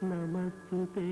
నమస్తుతే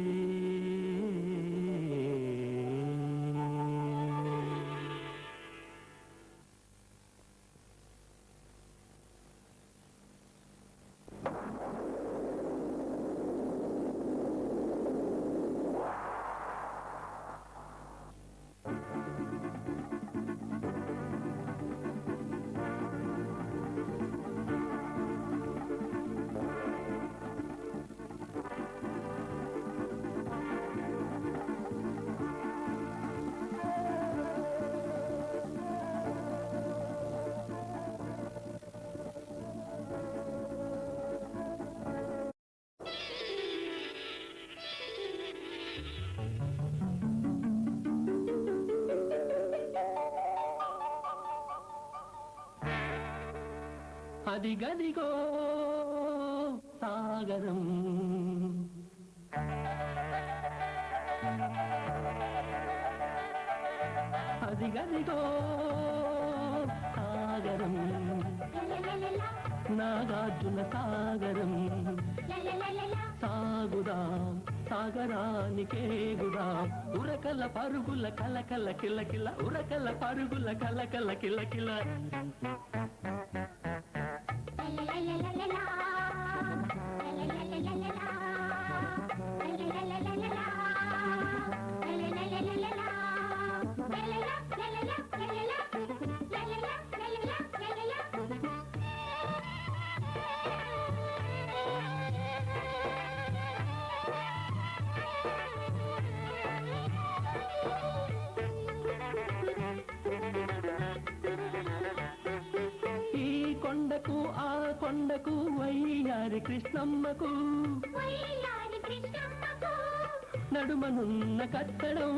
అదిగదిగో సాగరం అదిగదిగో సాగరం నాగార్జున సాగరం సాగుదాం సాగరానికేగుదాం ఉరకల పరుగుల కలకల కిలకిల ఉరకల పరుగుల కలకల కిలకిల కొండకు ఆ కొండకు వయ్యారి కృష్ణమ్మకు నడుమనున్న కట్టడం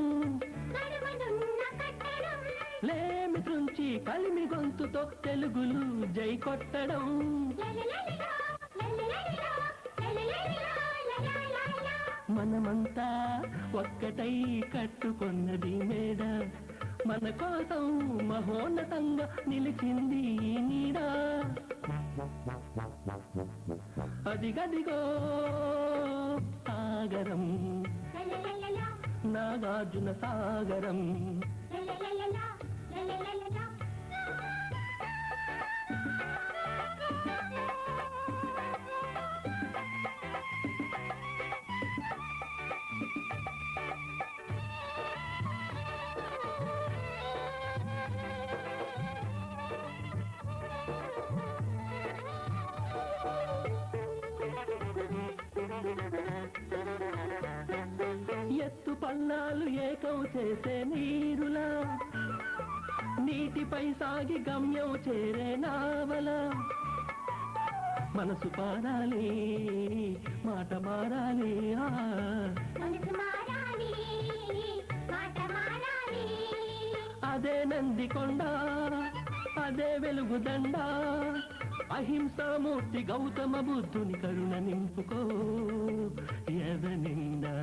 లేమి త్రుంచి కలిమి గొంతుతో తెలుగులు జై కొట్టడం మనమంతా ఒక్కటై కట్టుకొన్నది మేడ మన కోసం మహోన్నతంగా నిలిచింది నీడ అదిగదిగో సాగరం నాగార్జున సాగరం ఎత్తు పల్లాలు ఏకం చేసే నీరులా నీటిపై సాగి గమ్యం చేరే నావల మనసు పారాలి మాట మారాలి అదే నందికొండ అదే వెలుగుదండ అహింసామూర్తి గౌతమ బుద్ధుని కరుణ నింపుకో ఎదనిండా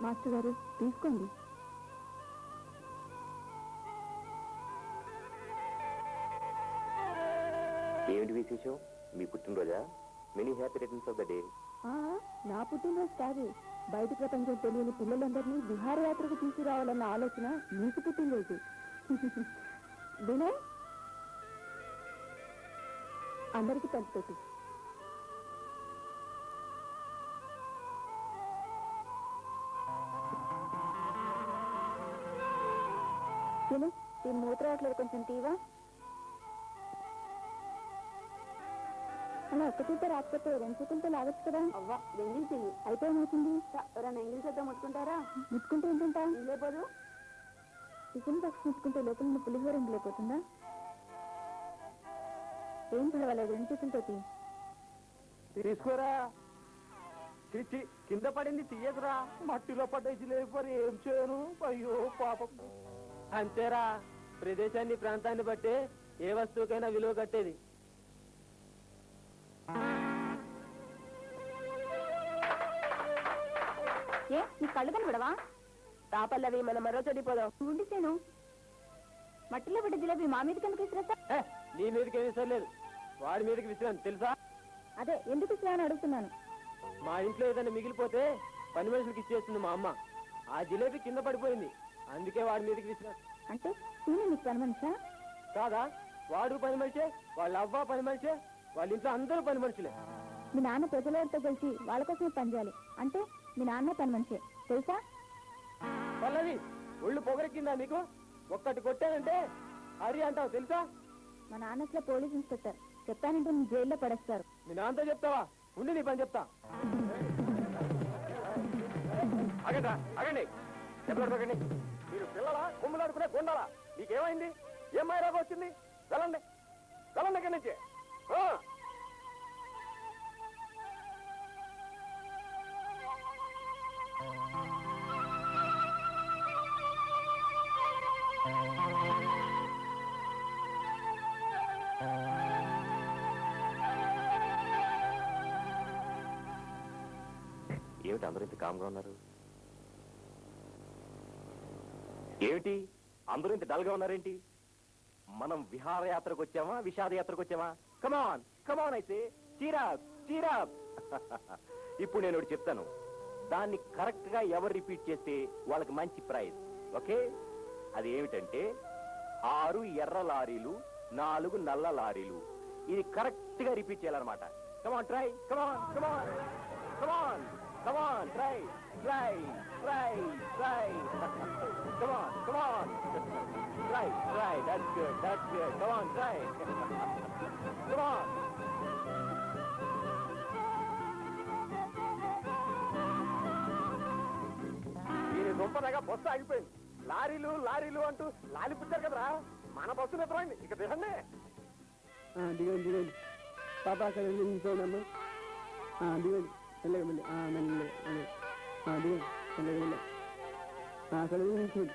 మాస్టర్ గారు తీసుకోండి. ఏమిటి విశేషం? మీ పుట్టినరోజా? Many happy returns of the day. నా పుట్టినరోజు కాదు, బయట ప్రపంచం తెలియని పిల్లలందరినీ విహారయాత్రకు తీసుకురావాలన్న ఆలోచన మీకు పుట్టినరోజు. వినయ్ అందరికీ పంచిపెట్టు. తిను, దీని మూత రావట్లేదు, కొంచెం తీవా. అలా ఒక్క చూస్తే రాకపోతే రెండు చూపులతో లాగచ్చు కదా. అవ్వా ఎంగిల్ చెయ్యి అయితే ఏమవుతుంది? ఎవరైనా ఎంగిల్ చేద్దాం ముట్టుకుంటారా? ముట్టుకుంటే ఏంటంటా లేకపోదు. టిఫిన్ బాక్స్ ముట్టుకుంటే లోపల ఉన్న పులిహోర లేకపోతుందా? ఏం పర్వాలేదు, రెండు చేతులతో తీసుకోరా. కింద పడింది తీయదురా. మట్టిలో పడ్డేసి లేకపోతే ఏం చేయను. అయ్యో పాపం. అంతేరా, ప్రదేశాన్ని ప్రాంతాన్ని బట్టి ఏ వస్తువుకైనా విలువ కట్టేది. ఏ నీ కళ్ళు కనబడవా? తాపల్లవి మనం మరో చడిపోదాం. ఉండిసేను మట్టిలో పడ్డ జిలేబీ మా మీదకి ఎందుకు విసిరేస్తా? నీ మీదకి ఏమి సర్లేదు, వాడి మీదకి విసిరాను తెలుసా? అదే ఎందుకు విసిరాని అడుగుతున్నాను. మా ఇంట్లో ఏదైనా మిగిలిపోతే పని మనుషులకి ఇచ్చేస్తుంది మా అమ్మ. ఆ జిలేబీ కింద పడిపోయింది, అందుకే వాడి మీదకి విసిరాను. అంటే సీని నీకు పని మనిషా? కాదా, వాడు పని మనిషే, వాళ్ళ అవ్వ పని మనిషే, వాళ్ళ ఇంట్లో అందరూ పని మనుషులే. మీ నాన్న ప్రజలతో కలిసి వాళ్ళ కోసమే పనిచేయాలి అంటే మీ నాన్న పని మనిషే తెలుసా? పల్లవి, ఒళ్ళు పొగరెక్కిందా నీకు? ఒక్కటి కొట్టానంటే హరి అంటావు తెలుసా? మా నాన్న అసలు పోలీస్ ఇన్స్పెక్టర్, చెప్పానంటే నీ జైల్లో పడేస్తారు. మీ నాన్నతో చెప్తావా? ఉండి నీ పని చెప్తా. అగండి అగండి, చెప్పండి. మీరు పిల్లలా కొమ్ములాడుకునే కొండాలా? మీకేమైంది? ఏం మైరాగా వచ్చింది? వెళ్ళండి వెళ్ళండి ఇక్కడి నుంచి. ఏమిటి అందరూ ఇంత కామ్గా ఉన్నారు? ఏమిటి అందరూ ఇంత డల్గా ఉన్నారేంటి? మనం విహారయాత్రకు వచ్చామా, విషాద యాత్రకు వచ్చామా? కమాన్ కమాన్, అయితే చీరాప్ చీరాప్. ఇప్పుడు నేను ఒకటి చెప్తాను, దాన్ని కరెక్ట్ గా ఎవరు రిపీట్ చేస్తే వాళ్ళకి మంచి ప్రైజ్. ఓకే, అది ఏమిటంటే 6 ఎర్ర లారీలు 4 నల్ల లారీలు. ఇది కరెక్ట్ గా రిపీట్ చేయాలన్నమాట. Come on try, come on come on come on come on, try try try try. Come on come on, try try. That's good, that's good. Come on try, come on. దీని దుంపదగా బస్సు ఆగిపోయింది. లారీలు లారీలు అంటూ లాలిపుచ్చారు కదరా. మన బస్సు నిద్రపోయింది, ఇక దిగండి. దిగండి దిగండి పాప, అక్కడ నిలిచిపోయినమ్మా. దిగండి మెల్లగా మెల్లగా మెల్లగా దిగండి మెల్లగా మెల్లగా. అక్కడ నిలిచిపోయింది.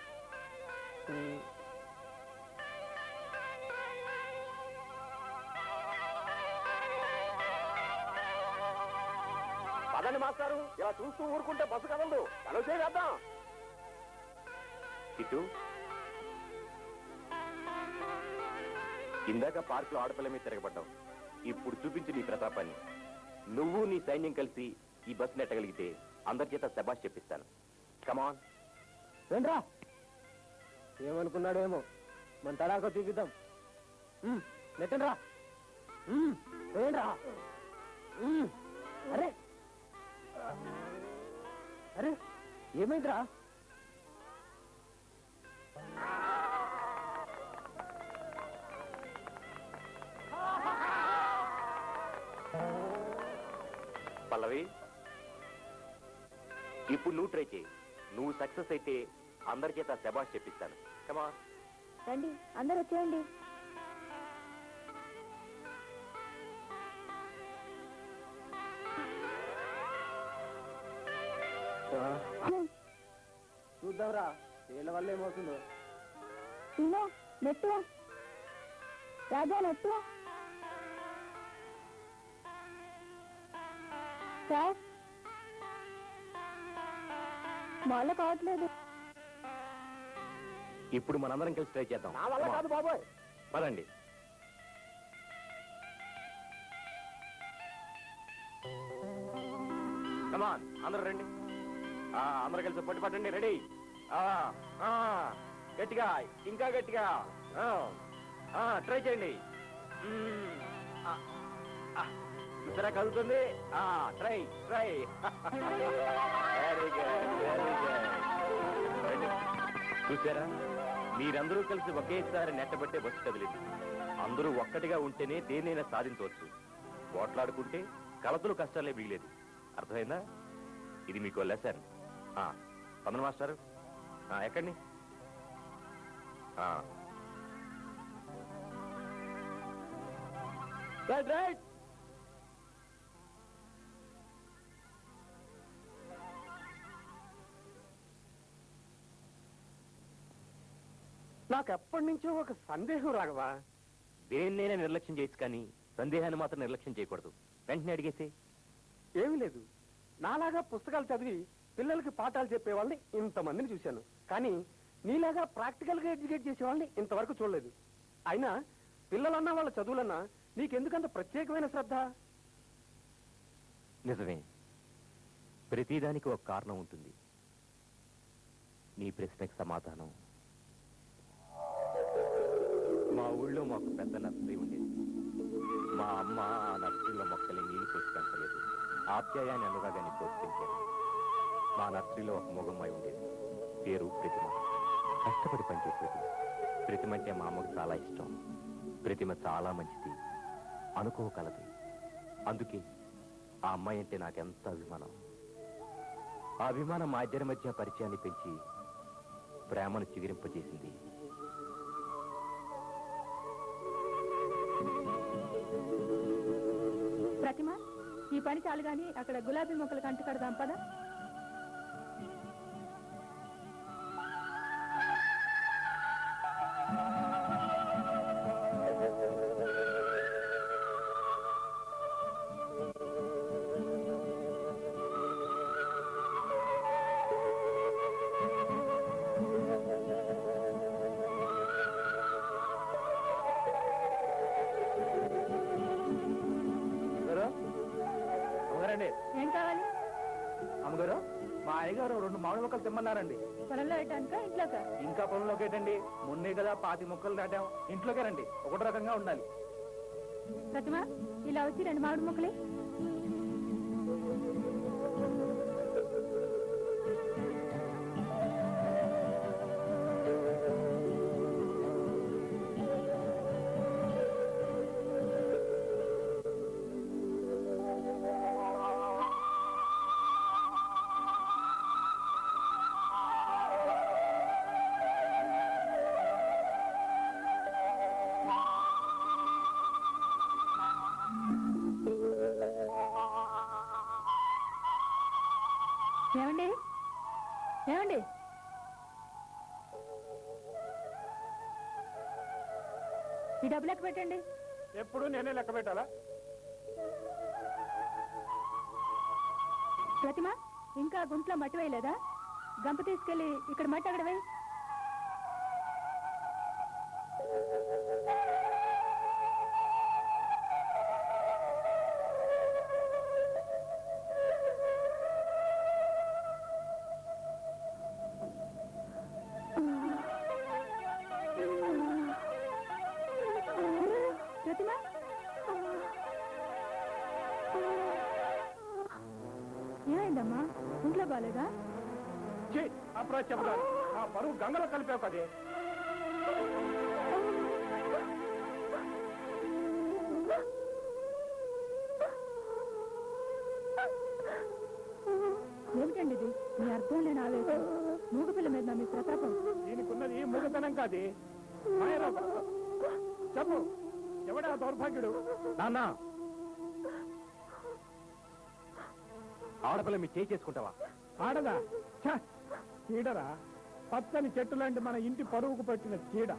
పదండి మాస్టారు, ఇలా చూస్తూ ఊరుకుంటే బస్సు కదలదు. కలువ చేద్దాం. ఇటు ఇందాక పార్క్ లో ఆడపిల్ల మీద తిరగబడ్డావు. ఇప్పుడు చూపించు నీ ప్రతాపాన్ని. నువ్వు నీ సైన్యం కలిసి ఈ బస్సు నెట్టగలిగితే అందరి చేత శబాష్ చెప్పిస్తాను. కమాన్. ఏంట్రా ఏమనుకున్నాడేమో, మన తడాకో చూపిద్దాం. నెట్టండి రా. ఏంట్రా? అరే అరే ఏమైందిరా? పల్లవి, ఇప్పుడు నువ్వు ట్రై చేయి. నువ్వు సక్సెస్ అయితే అందరి చేత శబాష్ చెప్పిస్తాను. కమాన్. రండి అందరు వచ్చేయండి. చూద్దాంరా వీళ్ళ వల్ల ఏమవుతుందో. సీను నెట్టు, రాజా నెట్టు. సార్ మాలో కావట్లేదు. ఇప్పుడు మనందరం కలిసి ట్రై చేద్దాం. నా వల్ల కాదు బాబోయ్. పదండి. కమాన్ అందరూ రండి. అందరూ కలిసి పట్టు పట్టండి. రెడీ? గట్టిగా, ఇంకా గట్టిగా. ట్రై చేయండి. చూసారా కలుగుతుంది. Try try. Very good very good. చూసారా, మీరందరూ కలిసి ఒకేసారి నెట్టబట్టే బస్సు కదిలింది. అందరూ ఒక్కటిగా ఉంటేనే దేన్నైనా సాధించవచ్చు. పోట్లాడుకుంటే కలతలు కష్టాలే మిగిలేదు. అర్థమైందా? ఇది మీకు లెసన్. పందన మాస్టారు ఎక్కడిని? Right right. నాకు ఎప్పటి నుంచో ఒక సందేహం రాఘవా. దేన్నైనా నిర్లక్ష్యం చేయొచ్చు, కానీ సందేహాన్ని మాత్రం నిర్లక్ష్యం చేయకూడదు. వెంటనే అడిగేసి. ఏమీ లేదు, నాలాగా పుస్తకాలు చదివి పిల్లలకి పాఠాలు చెప్పే వాళ్ళని ఇంతమందిని చూశాను, కానీ నీలాగా ప్రాక్టికల్ గా ఎడ్యుకేట్ చేసే వాళ్ళని ఇంతవరకు చూడలేదు. అయినా పిల్లలన్నా వాళ్ళ చదువులన్నా నీకెందుకంత ప్రత్యేకమైన శ్రద్ధ? నిజమే, ప్రతిదానికి ఒక కారణం ఉంటుంది. నీ ప్రశ్నకు సమాధానం, మా ఊళ్ళో మాకు పెద్ద నర్సరీ ఉండేది. మా అమ్మ ఆ నర్సరీలో మొక్కల్ని నీళ్లు పోసి పెంచలేదు, ఆప్యాయాన్ని అనురాగాన్ని ప్రోత్సహించారు. మా నర్సరీలో ఒక మొగమ్మాయి ఉండేది, పేరు ప్రతిమ. కష్టపడి పనిచేసేది. ప్రతిమ అంటే మా అమ్మకు చాలా ఇష్టం. ప్రతిమ చాలా మంచిది, అనుకోగలది. అందుకే ఆ అమ్మాయి అంటే నాకెంత అభిమానం. ఆ అభిమానం మా ఇద్దరి మధ్య పరిచయాన్ని పెంచి ప్రేమను చిగురింపజేసింది. ప్రతిమ, ఈ పని చాలు గాని అక్కడ గులాబీ మొక్కలు కంట కడదాం పదా. ఏం కావాలి? అమ్మగారు, మా అయ్యగారు 2 మామిడి మొక్కలు తెమ్మన్నారండి. పొలంలో వేయటానికా ఇంట్లోకా? ఇంకా పొలంలోకి ఏంటండి, మొన్నే కదా 5 మొక్కలు నాటాం. ఇంట్లోకే రండి, ఒకటి రకంగా ఉండాలి. ప్రతిమ, ఇలా వచ్చి 2 మామిడి మొక్కలే. ఏమండి ఏమండి, ఈ డబ్బు లెక్క పెట్టండి. ఎప్పుడు నేనే లెక్క పెట్టాలా? ప్రతిమ, ఇంకా గుంట్లో మట్టి వేయలేదా? గంప తీసుకెళ్ళి ఇక్కడ మట్టి అక్కడ వేయి. ప్రతిమ, ఏమైందమ్మా? ఇంట్లో బాలేదా? అప్పుడు చెప్తాను, ఆ పరువు గంగలో కలిపావు కదే. ఏమిటండి ఇది? మీ అర్థం లేని ఆవేశం. మూగపిల్ల మీద మీ ప్రతాపం. దీనికున్నది మూగతనం కాదే. చెప్పు, ఎవడా దౌర్భాగ్యుడు? నాన్న, ఆడపిల్ల మీ చేయి చేసుకుంటావా? ఆడదా? చీడరా, పచ్చని చెట్టు లాంటి మన ఇంటి పరువుకు పట్టిన చీడ.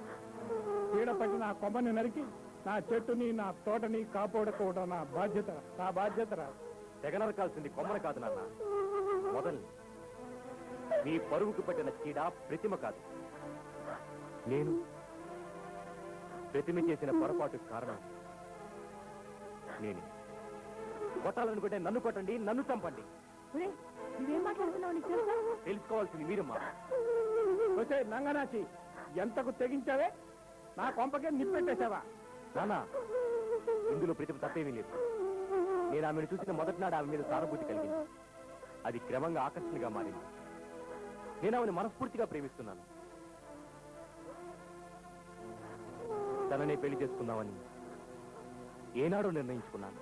చీడ పట్టిన ఆ కొమ్మని నరికి నా చెట్టుని, నా తోటని కాపాడుకోవడం నా బాధ్యత రా. తెగ నరకాల్సింది కొమ్మను కాదు నాన్న, మొదలు. నీ పరువుకు పట్టిన చీడ ప్రతిమ కాదు, నేను. ప్రతిమ చేసిన పొరపాటు కారణం నేనే. కొట్టాలనుకుంటే నన్ను కొట్టండి, నన్ను చంపండి. నువ్వేం మాట్లాడుతున్నావు నీకు తెలుసా? తెలుసుకోవాల్సింది మీరమ్మా. వచ్చే నంగనాచి, ఎంతకు తెగించావే? నా కొంపకే నిప్పెట్టేశావా? నానా, ఇందులో ప్రతిభ తప్పేమీ లేదు. నేను ఆమెను చూసిన మొదటి నాడు ఆమె మీద సానుభూతి కలిగింది. అది క్రమంగా ఆకర్షణగా మారింది. నేను ఆమెను మనస్ఫూర్తిగా ప్రేమిస్తున్నాను. తననే పెళ్లి చేసుకుందామని ఏనాడో నిర్ణయించుకున్నాను.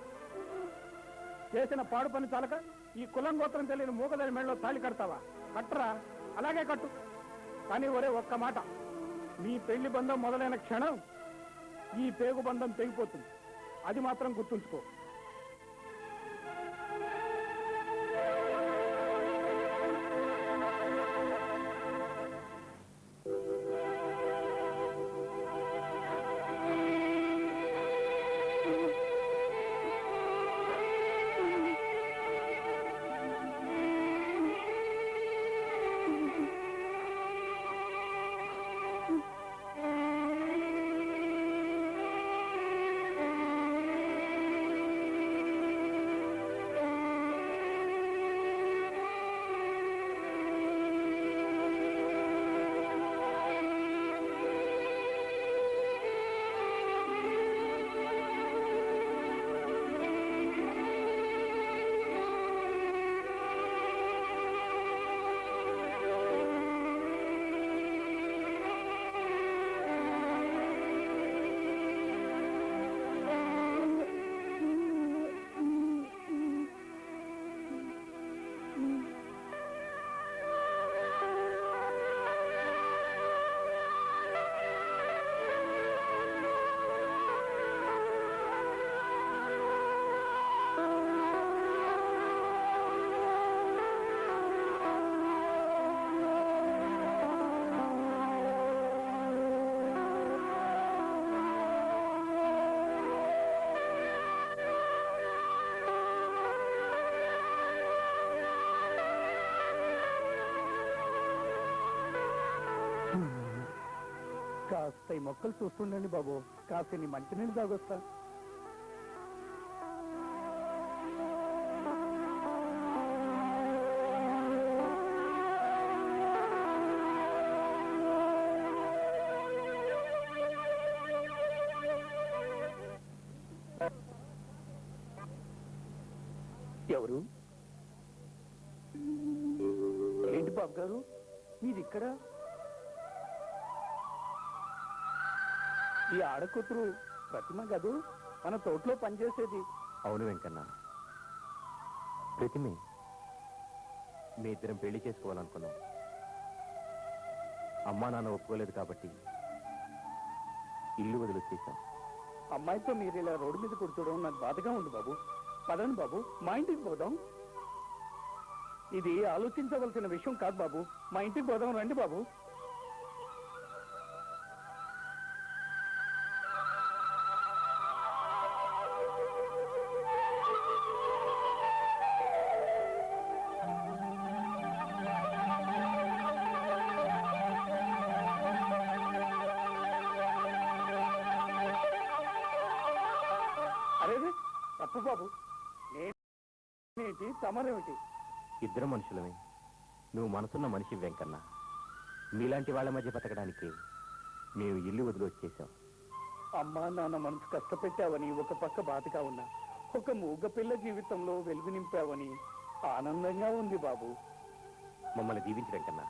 చేసిన పాడు పని చాలక ఈ కులం గోత్రం తెలియని మూగదారి మెడలో తాళి కడతావా? కట్టరా, అలాగే కట్టు. కానీ ఒరే ఒక్క మాట, మీ పెళ్లి బంధం మొదలైన క్షణం ఈ పేగు బంధం తెగిపోతుంది. అది మాత్రం గుర్తుంచుకో. కాస్త ఈ మొక్కలు చూస్తుండండి బాబు. కాస్త నీ మంచినీళ్ళు తాగొస్తా. ఎవరు? ఏంటి బాబు గారు మీరు ఇక్కడ? ఈ ఆడకూతురు ప్రతిమ గదు మన తోటలో పనిచేసేది. అవును వెంకన్న, ప్రతిమే. మీ ఇద్దరం పెళ్లి చేసుకోవాలనుకున్నాం. అమ్మా నాన్న ఒప్పుకోలేదు కాబట్టి ఇల్లు వదిలిచ్చేశాం. అమ్మాయితో మీరు ఇలా రోడ్డు మీద కూర్చోవడం నాకు బాధగా ఉంది బాబు. పదండి బాబు, మా ఇంటికి పోదాం. ఇది ఆలోచించవలసిన విషయం కాదు బాబు. మా ఇంటికి పోదాం, రండి బాబు. అరే తప్పు బాబు, నేనేంటి తమరేమిటి? ఇద్దరు మనుషులమే. నువ్వు మనసున్న మనిషి వెంకన్న. మీలాంటి వాళ్ళ మధ్య బతకడానికి మేము ఇల్లు వదిలి వచ్చేసాం. అమ్మా నాన్న మనసు కష్టపెట్టావని ఒక పక్క బాధగా ఉన్నా, ఒక మూగ పిల్ల జీవితంలో వెలుగు నింపావని ఆనందంగా ఉంది బాబు. మమ్మల్ని దీవించి వెంకన్న.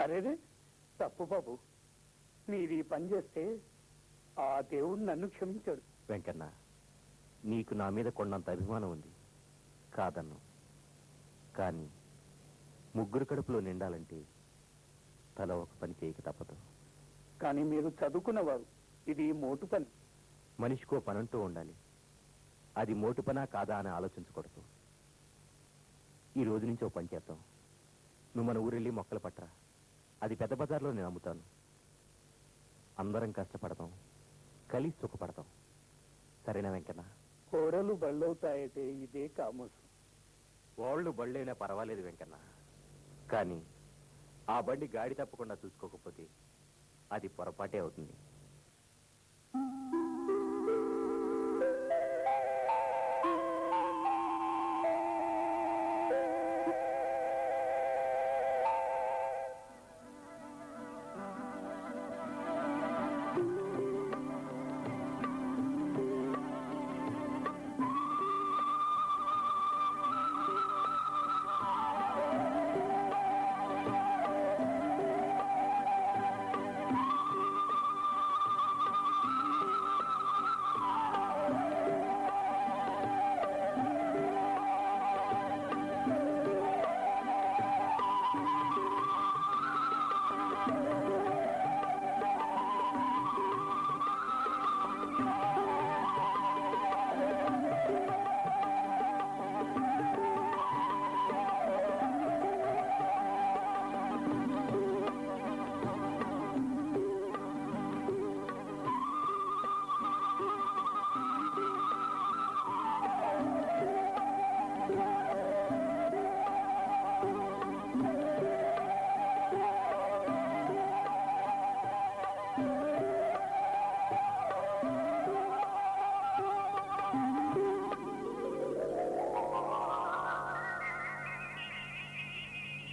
అరేరే తప్పు బాబు, మీరు ఈ పని చేస్తే ఆ దేవుడు నన్ను క్షమించాడు. వెంకన్న, నీకు నా మీద కొండంత అభిమానం ఉంది, కాదన్ను. కానీ ముగ్గురు కడుపులో నిండాలంటే తల ఒక పని చేయక తప్పదు. కానీ మీరు చదువుకున్నవారు, ఇది మోటు పని. మనిషికో పనంటూ ఉండాలి. అది మోటు పనా కాదా అని ఆలోచించకూడదు. ఈ రోజు నుంచి ఓ పని చేద్దాం. నువ్వు మన ఊరెళ్ళి మొక్కలు పట్టరా. అది పెద్ద బజార్లో నేను అమ్ముతాను. అందరం కష్టపడతాం, కలిసి సుఖపడతాం. సరేనా వెంకన్న? కోడలు బళ్ళవుతాయంటే ఇదే కామోసు. వాళ్ళు బళ్ళైనా పర్వాలేదు వెంకన్న, కానీ ఆ బండి గాడి తప్పకుండా చూసుకోకపోతే అది పొరపాటే అవుతుంది.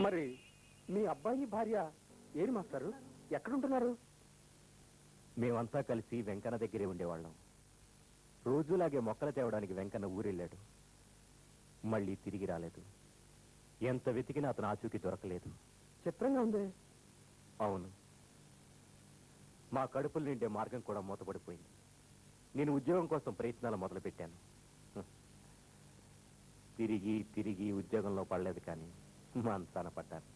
మరి మీ అబ్బాయి భార్య ఏది మాస్టారు? ఎక్కడుంటున్నారు? మేమంతా కలిసి వెంకన్న దగ్గరే ఉండేవాళ్ళం. రోజులాగే మొక్కలు తేవడానికి వెంకన్న ఊరెళ్ళాడు. మళ్ళీ తిరిగి రాలేదు. ఎంత వెతికినా అతను ఆచూకీ దొరకలేదు. చిత్రంగా ఉంది. అవును, మా కడుపులు నిండే మార్గం కూడా మూతపడిపోయింది. నేను ఉద్యోగం కోసం ప్రయత్నాలు మొదలుపెట్టాను. తిరిగి తిరిగి ఉద్యోగంలో పడలేదు, కానీ మంచాన పడ్డాను.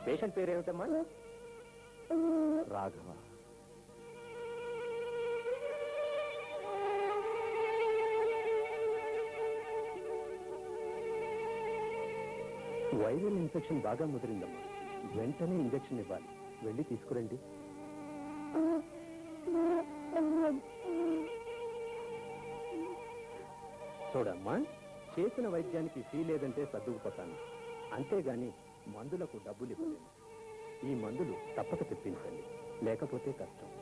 పేషెంట్ పేరేమిటమ్మా? రాఘవ. వైరల్ ఇన్ఫెక్షన్ బాగా ముదిరిందమ్మా. వెంటనే ఇంజెక్షన్ ఇవ్వాలి. వెళ్ళి తీసుకురండి. చూడమ్మా, చేసిన వైద్యానికి ఫీ లేదంటే సర్దుకుపోతాను, అంతేగాని మందులకు డబ్బులు ఇవ్వలేను. ఈ మందులు తప్పక తెప్పించండి, లేకపోతే కష్టం.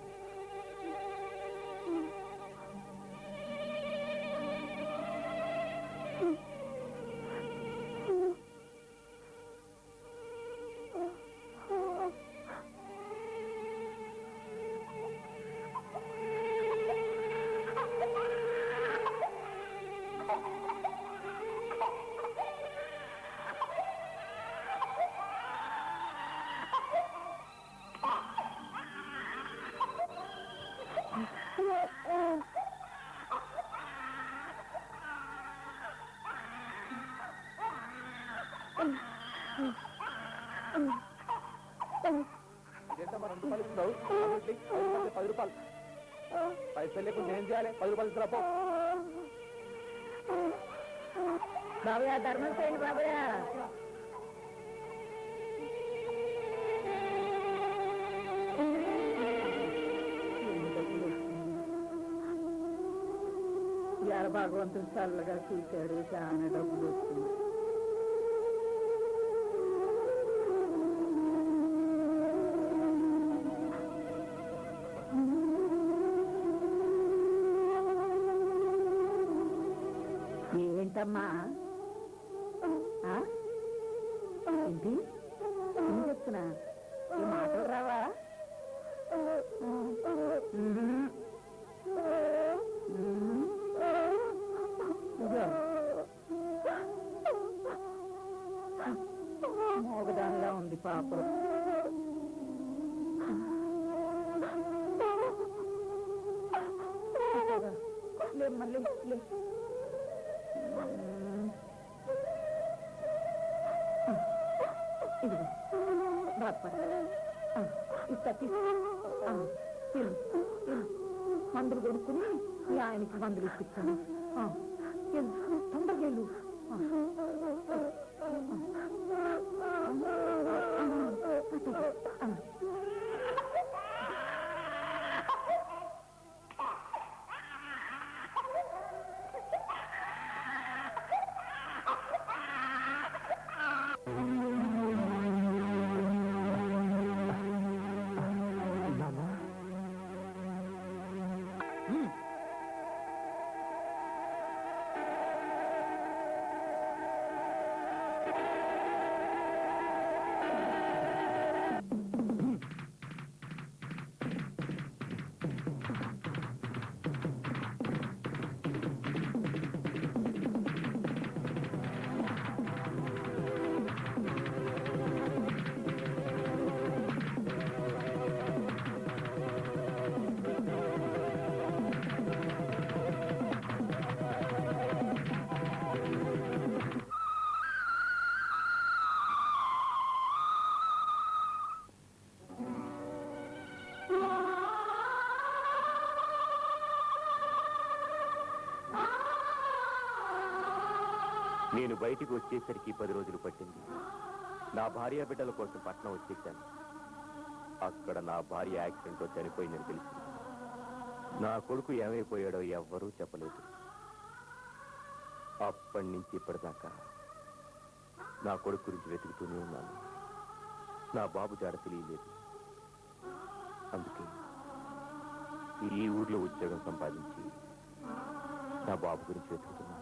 ఇదేంటమ్మా 2 రూపాయలు ఇస్తున్నావు? 10 రూపాయలు. పైసలు లేకుండా ఏం చేయాలి? 10 రూపాయలు ఇస్తున్నా పో. బాబయ్య ధర్మం చేయండి బాబయ్య. యార భగవంతుడు చల్లగా చూశాడు, చాలా డబ్బులు వస్తుంది. ఏంటమ్మా ఏంటి ఏం చెప్తున్నా? ఈ మాటలు రావా? మోగదానిలా ఉంది పాపం. లే మళ్ళీ లే. ఇదిగో బాధపడ. ఇస్తా మందులు కొనుక్కుని మీ ఆయనకి మందులు ఇప్పిస్తాను తొందరగా వెళ్ళు నేను బయటికి వచ్చేసరికి 10 రోజులు పట్టింది. నా భార్య బిడ్డల కోసం పట్నం వచ్చేసాను. అక్కడ నా భార్య యాక్సిడెంట్లో చనిపోయిందని తెలిసింది. నా కొడుకు ఏమైపోయాడో ఎవ్వరూ చెప్పలేదు. అప్పటి నుంచి ఇప్పటిదాకా నా కొడుకు గురించి వెతుకుతూనే ఉన్నాను. నా బాబు జాడ తెలియలేదు. అందుకే ఈ ఊర్లో ఉద్యోగం సంపాదించి నా బాబు గురించి వెతుకుతున్నాను.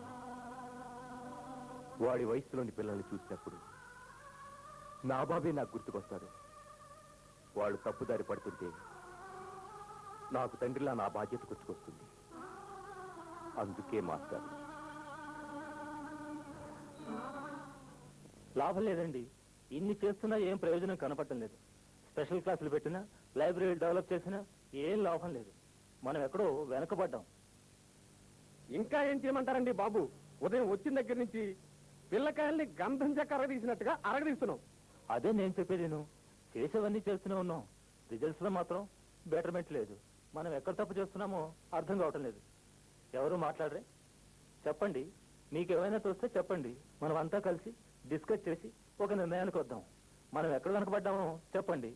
వాడి వయసులోని పిల్లల్ని చూసినప్పుడు నా బాబే నాకు గుర్తుకొస్తాడు. వాళ్ళు తప్పుదారి పడుతుంటే నాకు తండ్రిలా నా బాధ్యత గుర్తుకొస్తుంది. అందుకే మాస్టర్. లాభం లేదండి. ఇన్ని చేస్తున్నా ఏం ప్రయోజనం కనపడటం లేదు. స్పెషల్ క్లాసులు పెట్టినా, లైబ్రరీ డెవలప్ చేసినా ఏం లాభం లేదు. మనం ఎక్కడో వెనకబడ్డాం. ఇంకా ఏం చేయమంటారండి బాబు? ఉదయం వచ్చిన దగ్గర నుంచి పిల్లకాయల్ని గంధం చెక్క అరగదీసినట్టుగా అరగదీస్తున్నాం. అదే నేను చెప్పేది. నేను చేసేవన్నీ చేస్తూనే ఉన్నాం. రిజల్ట్స్ లో మాత్రం బెటర్మెంట్ లేదు. మనం ఎక్కడ తప్పు చేస్తున్నామో అర్థం కావటం లేదు. ఎవరు మాట్లాడరే? చెప్పండి. మీకు ఏమైనా తోస్తే చెప్పండి. మనం అంతా కలిసి డిస్కస్ చేసి ఒక నిర్ణయానికి వద్దాం. మనం ఎక్కడ వెనకబడ్డామో చెప్పండి.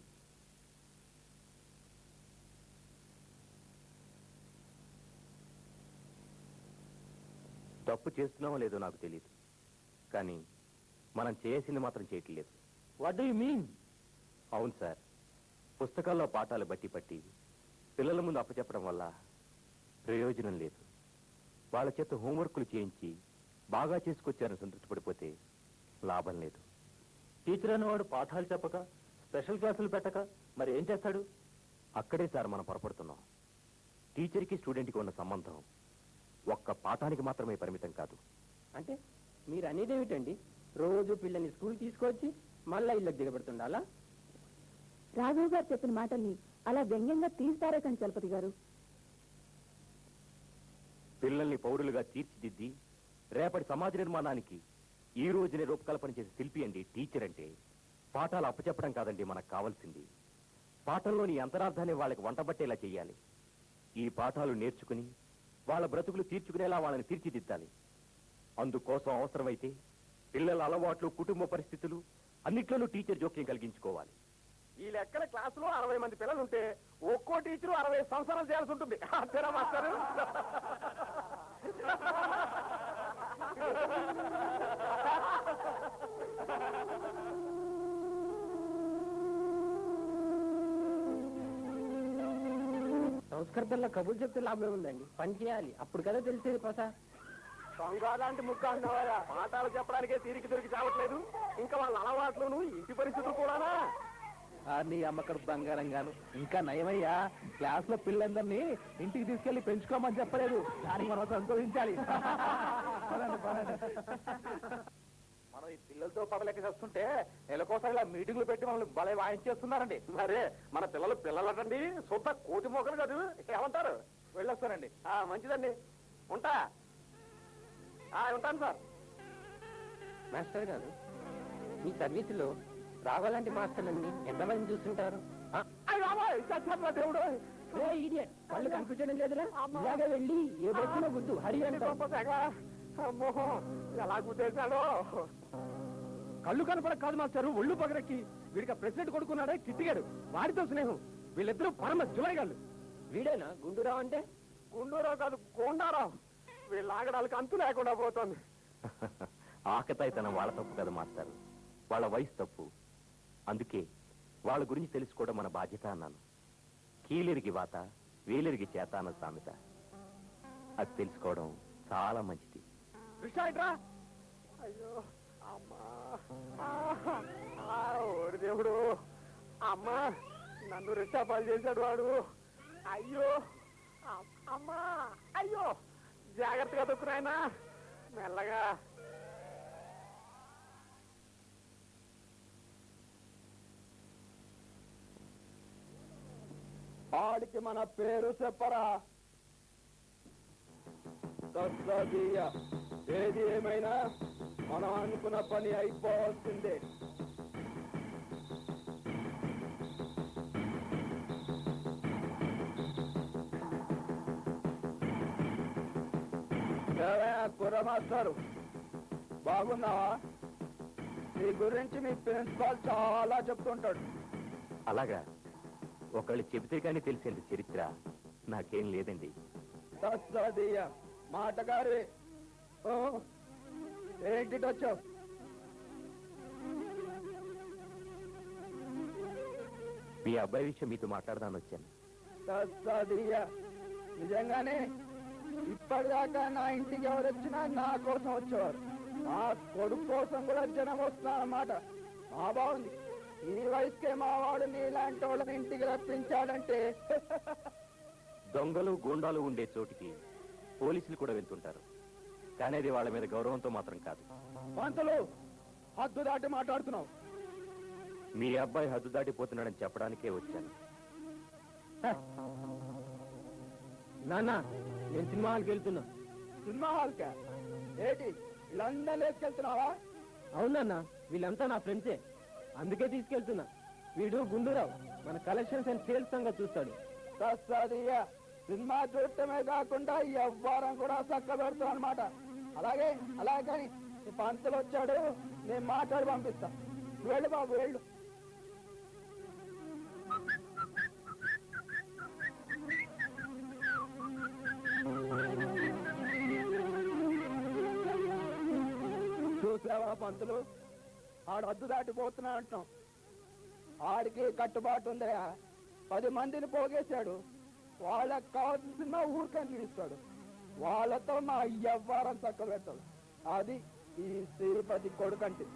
తప్పు చేస్తున్నామో లేదో నాకు తెలియదు, కానీ మనం చేయాల్సింది మాత్రం చేయట్లేదు. What do you mean? అవును సార్, పుస్తకాల్లో పాఠాలు బట్టి పట్టి పిల్లల ముందు అప్పచెప్పడం వల్ల ప్రయోజనం లేదు. వాళ్ళ చేత హోంవర్క్లు చేయించి బాగా చేసుకొచ్చారని సంతృప్తి పడిపోతే లాభం లేదు. టీచర్ అనేవాడు పాఠాలు చెప్పక, స్పెషల్ క్లాసులు పెట్టక మరి ఏం చేస్తాడు? అక్కడే సార్ మనం పొరపడుతున్నాం. టీచర్కి స్టూడెంట్కి ఉన్న సంబంధం ఒక్క పాఠానికి మాత్రమే పరిమితం కాదు. అంటే మీరు అనేది ఏమిటండి? రోజు పిల్లల్ని స్కూల్ తీసుకొచ్చి మళ్ళా ఇళ్ళకి దిగబడుతుండాలా? రాఘవ్ గారు చెప్పిన మాటల్ని అలా వ్యంగ్యంగా తీస్తారే కానీ చలపతి గారు. పిల్లల్ని పౌరులుగా తీర్చిదిద్ది రేపటి సమాజ నిర్మాణానికి ఈ రోజునే రూపకల్పన చేసే శిల్పి అండి టీచర్ అంటే. పాఠాలు అప్పచెప్పడం కాదండి మనకు కావాల్సింది. పాఠంలోని అంతరార్థాన్ని వాళ్ళకి వంటబట్టేలా చెయ్యాలి. ఈ పాఠాలు నేర్చుకుని వాళ్ళ బ్రతుకులు తీర్చుకునేలా వాళ్ళని తీర్చిదిద్దాలి. అందుకోసం అవసరమైతే పిల్లల అలవాట్లు, కుటుంబ పరిస్థితులు అన్నిట్లోనూ టీచర్ జోక్యం కలిగించుకోవాలి. ఈ లెక్కల క్లాసులో 60 మంది పిల్లలు ఉంటే ఒక్కో టీచరు 60 సంవత్సరాలు చేయాల్సి ఉంటుంది. అంతేనా మాస్టారు? సంస్కృతంలో కబుర్లు చెప్తే లాభం ఉందండి. పని చేయాలి, అప్పుడు కదా తెలిసేది ప్రసా. దొంగలాంటి ముక్క అంటున్నావా? పాఠాలు చెప్పడానికే తీరికి దొరికి చావట్లేదు, ఇంకా వాళ్ళ అలవాట్లను ఇంటి పరిస్థితులు కూడానా? నీ అమ్మకడు బంగారం గాను. ఇంకా నయమయ్యా, క్లాస్ లో పిల్లలందరినీ ఇంటికి తీసుకెళ్లి పెంచుకోమని చెప్పలేదు. దానికి మనం సంతోషించాలి. మనం ఈ పిల్లలతో పడలేక చేస్తుంటే నెలకోసారి ఇలా మీటింగ్లు పెట్టి మనల్ని భలే వాయించేస్తున్నారండి. మరే మన పిల్లలటండి, శుద్ధ కోటి మొక్కలు కాదు. ఏమంటారు? వెళ్ళొస్తానండి. మంచిదండి, ఉంటా. ఉంటాను సార్. మాస్టర్ గారు, మీ సర్వీసులో రావాలంటే మాస్టర్లండి ఎంతమంది చూస్తుంటారు? దేవుడు ఇడియట్, కళ్ళు కనిపించడం లేదురా? ఇలాగే వెళ్ళి ఏ బొచ్చులో గుద్దు హరి అంటే ఎలా గుద్దేశాడో. కళ్ళు కనపడక కాదు మాస్టారు, ఒళ్ళు పగరక్కి వీడికి ప్రెసిడెంట్ కొడుకున్నాడే కిట్టిగాడు, వాడితో స్నేహం. వీళ్ళిద్దరూ పరమ జువరగాళ్ళు. వీడేనా గుండూరావు అంటే? గుండూరావు కాదు, కొండారావు. వీళ్ళ ఆగడాలకు అంతు లేకుండా పోతుంది. ఆకతాయితనం వాళ్ళ తప్పు కదా మాస్టర్, వాళ్ళ వయసు తప్పు. అందుకే వాళ్ళ గురించి తెలుసుకోవడం మన బాధ్యత అన్నాను. కీలిరిగి వాత వేలిరిగి చేత అన్న సామెత, అది తెలుసుకోవడం చాలా మంచిది. అయ్యో అమ్మా, ఓడి దేవుడు, అమ్మా నన్ను రిక్షాపాలు చేశాడు వాడు. అయ్యో అమ్మా, అయ్యో జాగ్రత్తగా తొక్కురాయనా, మెల్లగా. ఆడికి మన పేరు చెప్పరా? ఏది ఏమైనా మనం అనుకున్న పని అయిపోవాల్సిందే. కుర్ర మాస్టారు బాగున్నావా? నీ గురించి మీ ప్రిన్సిపాల్ చాలా చెప్తుంటాడు. అలాగా? ఒకళ్ళు చెబితే కానీ తెలిసేది చరిత్ర నాకేం లేదండి. మాటగారి ఏంటి వచ్చావు? మీ అబ్బాయి విషయం మీతో మాట్లాడదాని వచ్చాను. నిజంగానే ఇప్పటిదాకా నా ఇంటికి ఎవరు వచ్చినా నా కోసం వచ్చేవారు. నా కొడుకు కోసం కూడా జనం వస్తున్నారన్నమాట. మా బాగుంది, ఈ వయసుకే మా వాడు నీలాంటి వాళ్ళని ఇంటికి రప్పించాడంటే. దొంగలు గూండాలు ఉండే చోటికి పోలీసులు కూడా వెళ్తుంటారు, కానీ అది వాళ్ళ మీద గౌరవంతో మాత్రం కాదు. పంతులు, హద్దు దాటి మాట్లాడుతున్నావు. మీ అబ్బాయి హద్దు దాటిపోతున్నాడని చెప్పడానికే వచ్చాను. నాన్న, నేను సినిమా హాల్కి వెళ్తున్నా. సినిమా హాల్కా? ఏంటి లండన్ వేసుకెళ్తున్నావా? అవునన్నా, వీళ్ళంతా నా ఫ్రెండ్సే, అందుకే తీసుకెళ్తున్నా. వీడు గుండూరావు, మన కలెక్షన్స్ అండ్ సేల్స్ సంగతి చూస్తాడు. సినిమా చూడటమే కాకుండా ఈ వ్యవహారం కూడా చక్క పెడతాం అనమాట. అలాగే అలాగని పంతులు వచ్చాడు, నేను మాట్లాడి పంపిస్తా. వెళ్ళు బాబు, వెళ్ళు. చూసావా పంతులు, ఆడు హద్దు దాటిపోతున్నా అంటాం. ఆడికి కట్టుబాటు ఉందయా, 10 మందిని పోగేశాడు. వాళ్ళకి కావాల్సిన ఊరికని పిలుస్తాడు, వాళ్ళతో మా వ్యవహారం చక్క పెడతాడు. అది ఈ శ్రీపతి కొడుకంటే.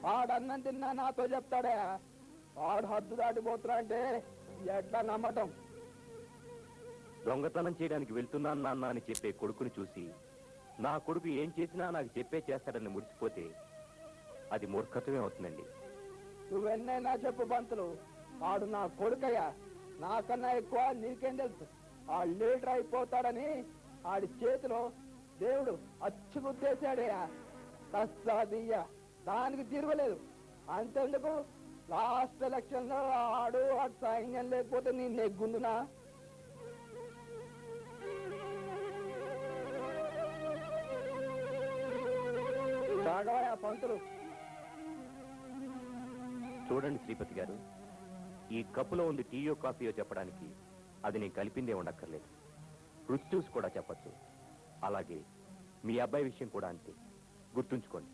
వాడన్నం తిన్నా నాతో చెప్తాడా, వాడు హద్దు దాటిపోతున్నా అంటే ఎట్లా నమ్మటం? దొంగతనం చేయడానికి వెళ్తున్నాను నాన్న అని చెప్పే కొడుకుని చూసి నా కొడుకు ఏం చేసినా నాకు చెప్పే చేస్తాడని మురిసిపోతే అది మూర్ఖత్వమే అవుతుందండి. నువ్వెన్నైనా చెప్పు పంతులు, వాడు నా కొడుకయ్యా, నాకన్నా ఎక్కువ నీకేం తెలుసు? ఆ లీడర్ అయిపోతాడని ఆడి చేతిలో దేవుడు అచ్చుగుద్దేశాడయ్యా. కస్తాదియ్యా, దానికి తిరగలేదు. అంతెందుకు, లాస్ట్ ఎలక్షన్ లో ఆడు సైన్యం లేకపోతే నీ నెగ్గుందునా? రాఘవయ్య పంతులు. చూడండి శ్రీపతి గారు, ఈ కప్పులో ఉంది టీయో కాఫీయో చెప్పడానికి అది నేను కలిపిందే ఉండక్కర్లేదు. రుచి చూసి కూడా చెప్పచ్చు. అలాగే మీ అబ్బాయి విషయం కూడా అంతే, గుర్తుంచుకోండి.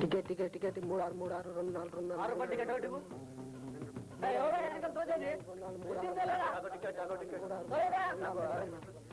Ticket ticket ticket 3636 2424 24.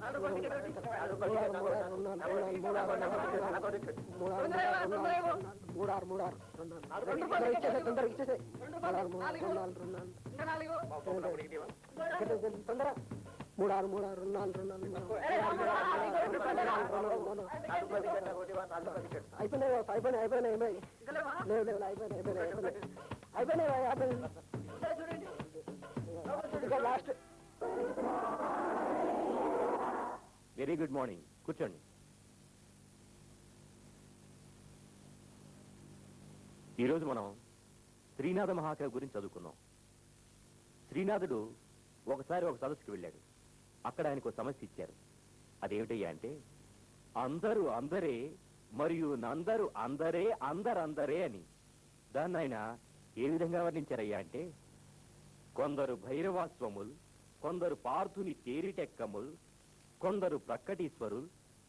Very good morning, కూర్చోండి. ఈరోజు మనం శ్రీనాథ మహాకవి గురించి చదువుకున్నాం. శ్రీనాథుడు ఒకసారి ఒక సదస్సుకి వెళ్ళాడు. అక్కడ ఆయనకు సమస్య ఇచ్చారు. అదేమిటయ్యా అంటే, అందరూ అందరే మరియు నందరు అందరే అందరందరే అని. దాన్ని ఆయన ఏ విధంగా వర్ణించారయ్యా అంటే, కొందరు భైరవాస్వముల్, కొందరు పార్థుని తేరిటెక్కముల్, కొందరు ప్రక్కటీశ్వరుల్,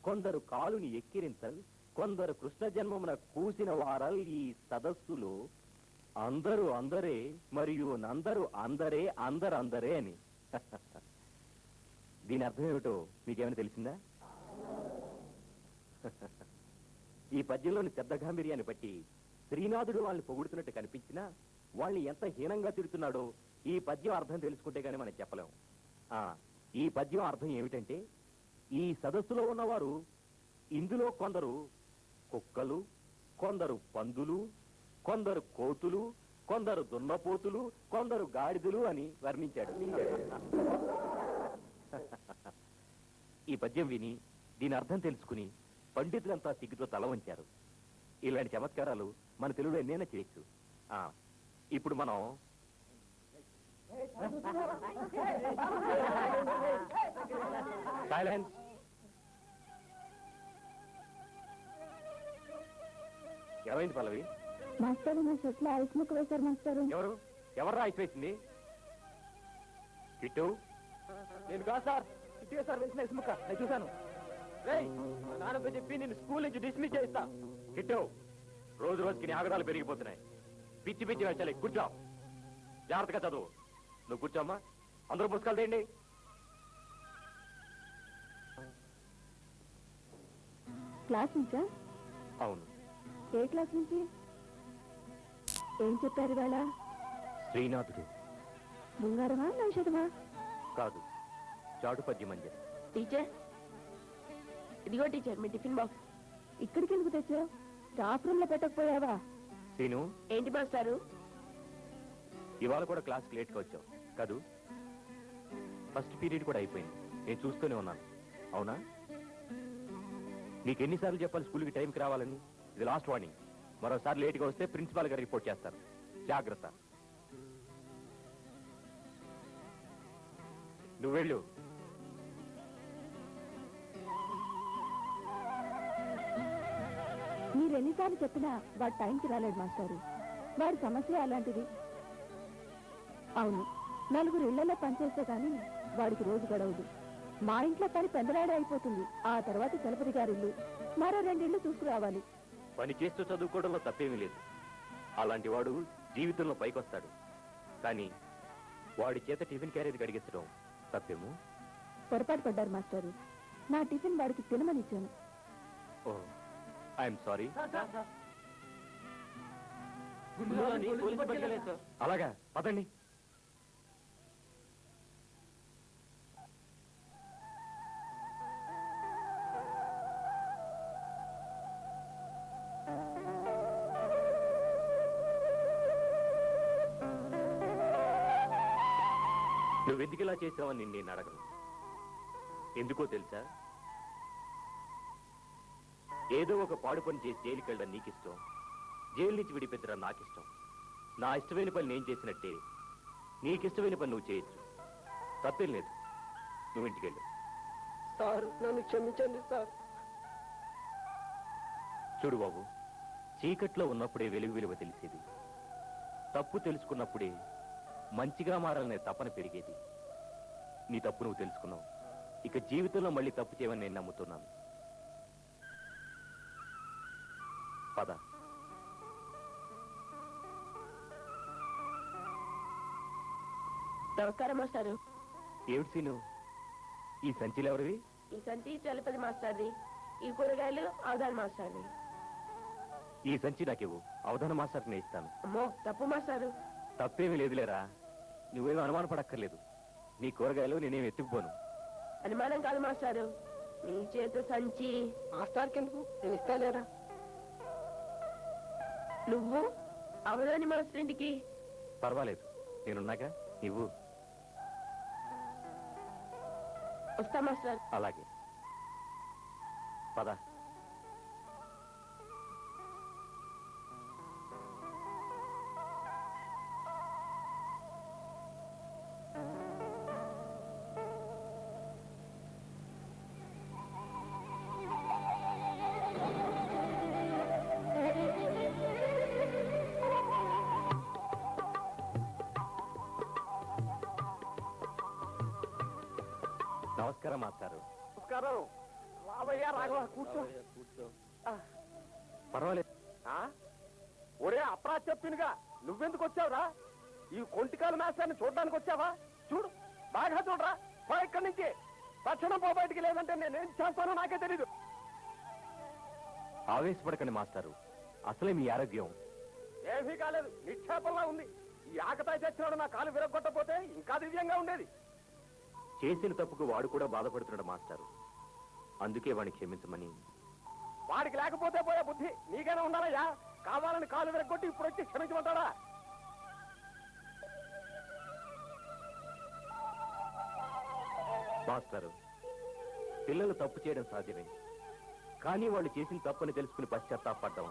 కొందరు కాలుని ఎక్కిరించల్, కొందరు కృష్ణ జన్మమున కూసిన వారల్ ఈ సదస్సులో అందరూ అందరే మరియు నందరు అందరే అందరందరే అని. దీని అర్థం ఏమిటో మీకేమైనా తెలిసిందా? ఈ పద్యంలోని శబ్ద గాంభీర్యాన్ని బట్టి శ్రీనాథుడు వాళ్ళని పొగుడుతున్నట్టు కనిపించినా వాళ్ళని ఎంత హీనంగా తిడుతున్నాడో ఈ పద్యం అర్థం తెలుసుకుంటే గానీ మనం చెప్పలేం. ఈ పద్యం అర్థం ఏమిటంటే, ఈ సదస్సులో ఉన్నవారు ఇందులో కొందరు కుక్కలు, కొందరు పందులు, కొందరు కోతులు, కొందరు దున్నపోతులు, కొందరు గాడిదలు అని వర్ణించాడు. ఈ పద్యం విని దీని అర్థం తెలుసుకుని పండితులంతా సిగ్గుతో తల వంచారు. ఇలాంటి చమత్కారాలు మన తెలుగులో ఎన్నైనా చేయొచ్చు. ఇప్పుడు మనం సైలెన్స్. ఏమైంది పల్లవి? మాస్టారు, నా చెట్లు ఐస్ ముక్క వేశారు మాస్టారు. ఎవరు ఐస్ వేసింది? కిట్టు? నేను కాదు సార్, ఇటుగా సార్ వేసిన ఐస్ ముక్క నేను చూశాను. మా నాన్నతో చెప్పి నేను స్కూల్ నుంచి డిస్మిస్ చేయిస్తా. కిట్టు, రోజు రోజుకి నీ ఆగడాలు పెరిగిపోతున్నాయి. పిచ్చి పిచ్చి వేసాలి. కూర్చో, జాగ్రత్తగా చదువు. నువ్వు కూర్చోమ్మా. అందరూ పుస్తకాలు తేండి. క్లాస్ నుంచా? అవును. ఏ క్లాస్ నుంచి? ఏం చెప్పారు ఇవాళ? శ్రీనాథుడు. బృంగారమా, నైషధమా? కాదు, చాటు పద్యమంజరి. టీచర్, ఇదిగో టీచర్ మీ టిఫిన్ బాక్స్. ఇక్కడికి ఎందుకు తెచ్చావు? స్టాఫ్ రూమ్ లో పెట్టకపోయావా? శ్రీను, ఏంటి మాస్టారు? ఇవాళ కూడా క్లాస్కి లేట్గా వచ్చావు కాదు? ఫస్ట్ పీరియడ్ కూడా అయిపోయింది. నేను చూస్తూనే ఉన్నాను. అవునా? నీకు ఎన్నిసార్లు చెప్పాలి స్కూల్కి టైంకి రావాలని? ఇది లాస్ట్ వార్నింగ్. మరోసారి లేట్గా వస్తే ప్రిన్సిపాల్ గారు రిపోర్ట్ చేస్తారు. జాగ్రత్త. నువ్వు వెళ్ళు. మీరు ఎన్నిసార్లు చెప్పినా వాడు టైంకి రాలేడు మాస్టారు. వాడి సమస్య అలాంటిది. అవును, నలుగురు ఇళ్లలో పనిచేస్తే గాని వాడికి రోజు గడవదు. మా ఇంట్లో పని పెందలాడే అయిపోతుంది. ఆ తర్వాత చలపతి గారి ఇల్లు, మరో 2 ఇళ్లు చూసుకురావాలి. పని చేస్తూ చదువుకోవడంలో తప్పేమీ లేదు. అలాంటి వాడు జీవితంలో పైకొస్తాడు. కానీ వాడి చేత టిఫిన్ క్యారియర్ గడిగించడం తప్పేమో. పొరపాటు పడ్డారు మాస్టారు. నా టిఫిన్ వాడికి తినమని ఇచ్చాను. ఓ, ఐఎమ్ సారీ. అలాగా, పదండి. నువ్వెందుకు ఇలా చేసావని నేను అడగను. ఎందుకో తెలుసా? ఏదో ఒక పాడు పని చేసి జైలుకి వెళ్ళడం నీకిష్టం, జైలు నుంచి విడిపెట్టడం నాకిష్టం. నా ఇష్టమైన పని నేను చేసినట్టే నీకిష్టమైన పని నువ్వు చేయొచ్చు. తప్పేం లేదు. నువ్వు ఇంటికి వెళ్ళు. సార్, నన్ను క్షమించండి సార్. చూడు బాబు, చీకట్లో ఉన్నప్పుడే వెలుగు విలువ తెలిసేది. తప్పు తెలుసుకున్నప్పుడే మంచిగా మారాలనే తపన పెరిగేది. నీ తప్పు నువ్వు తెలుసుకున్నావు. ఇక జీవితంలో మళ్ళీ తప్పు చేయమని నేను నమ్ముతున్నాను. పద. నమస్కారం మాస్టారు. ఏమిటి సీను, ఈ సంచిలు ఎవరివి? ఈ సంచి చలపతి మాస్టర్ది, ఈ కూరగాయలు అవధాన్ మాస్టర్ది. ఈ సంచి నాకివ్వు, అవధాన మాస్టర్కి నేను ఇస్తాను. అమ్మో తప్పు మాస్టారు. తప్పేమీ లేదులేరా, నువ్వేమీ అనుమానపడక్కర్లేదు. నీ కూరగాయలు నేనేమి ఎత్తుకుపోను. అనుమానం కాదు మాస్టారు, మీ చేత సంచి. మాస్టర్కి ఎందుకు, నేను ఇస్తాలేరా. నువ్వు అవధాని మాస్టర్ ఇంటికి? పర్వాలేదు, నేనున్నాగా, నువ్వు. వస్తా మాస్టర్. అలాగే పద. నమస్కారం మాస్టారు. నమస్కారం. రావయ్యా రాఘవ, కూర్చో. పర్వాలేదు. ఒరే అప్రా చెప్పినగా, నువ్వెందుకు వచ్చావురా? ఈ కొంటికాల మాస్టర్ని చూడడానికి వచ్చావా? చూడు, బాగా చూడరా. పో ఇక్కడి నుంచి, తక్షణం పో బయటికి, లేదంటే నేనేం చేస్తానో నాకే తెలీదు. ఆవేశపడకండి మాస్టారు, అసలే మీ ఆరోగ్యం. ఏమీ కాలేదు, నిక్షేపంలా ఉంది. ఈ ఆకతాయి చచ్చినాడు నా కాలు విరగొట్టపోతే ఇంకా దివ్యంగా ఉండేది. చేసిన తప్పుకు వాడు కూడా బాధపడుతున్నాడు మాస్టారు, అందుకే వాడిని క్షమించమని. వాడికి లేకపోతే పోయే బుద్ధి నీకైనా ఉండాలయ్యా. కావాలని కాలు విరగొట్టి ఇప్పుడు వచ్చి క్షమించమంటాడా? మాస్టారు, పిల్లలు తప్పు చేయడం సాధ్యమే, కానీ వాళ్ళు చేసిన తప్పుని తెలుసుకుని పశ్చాత్తాపడ్డం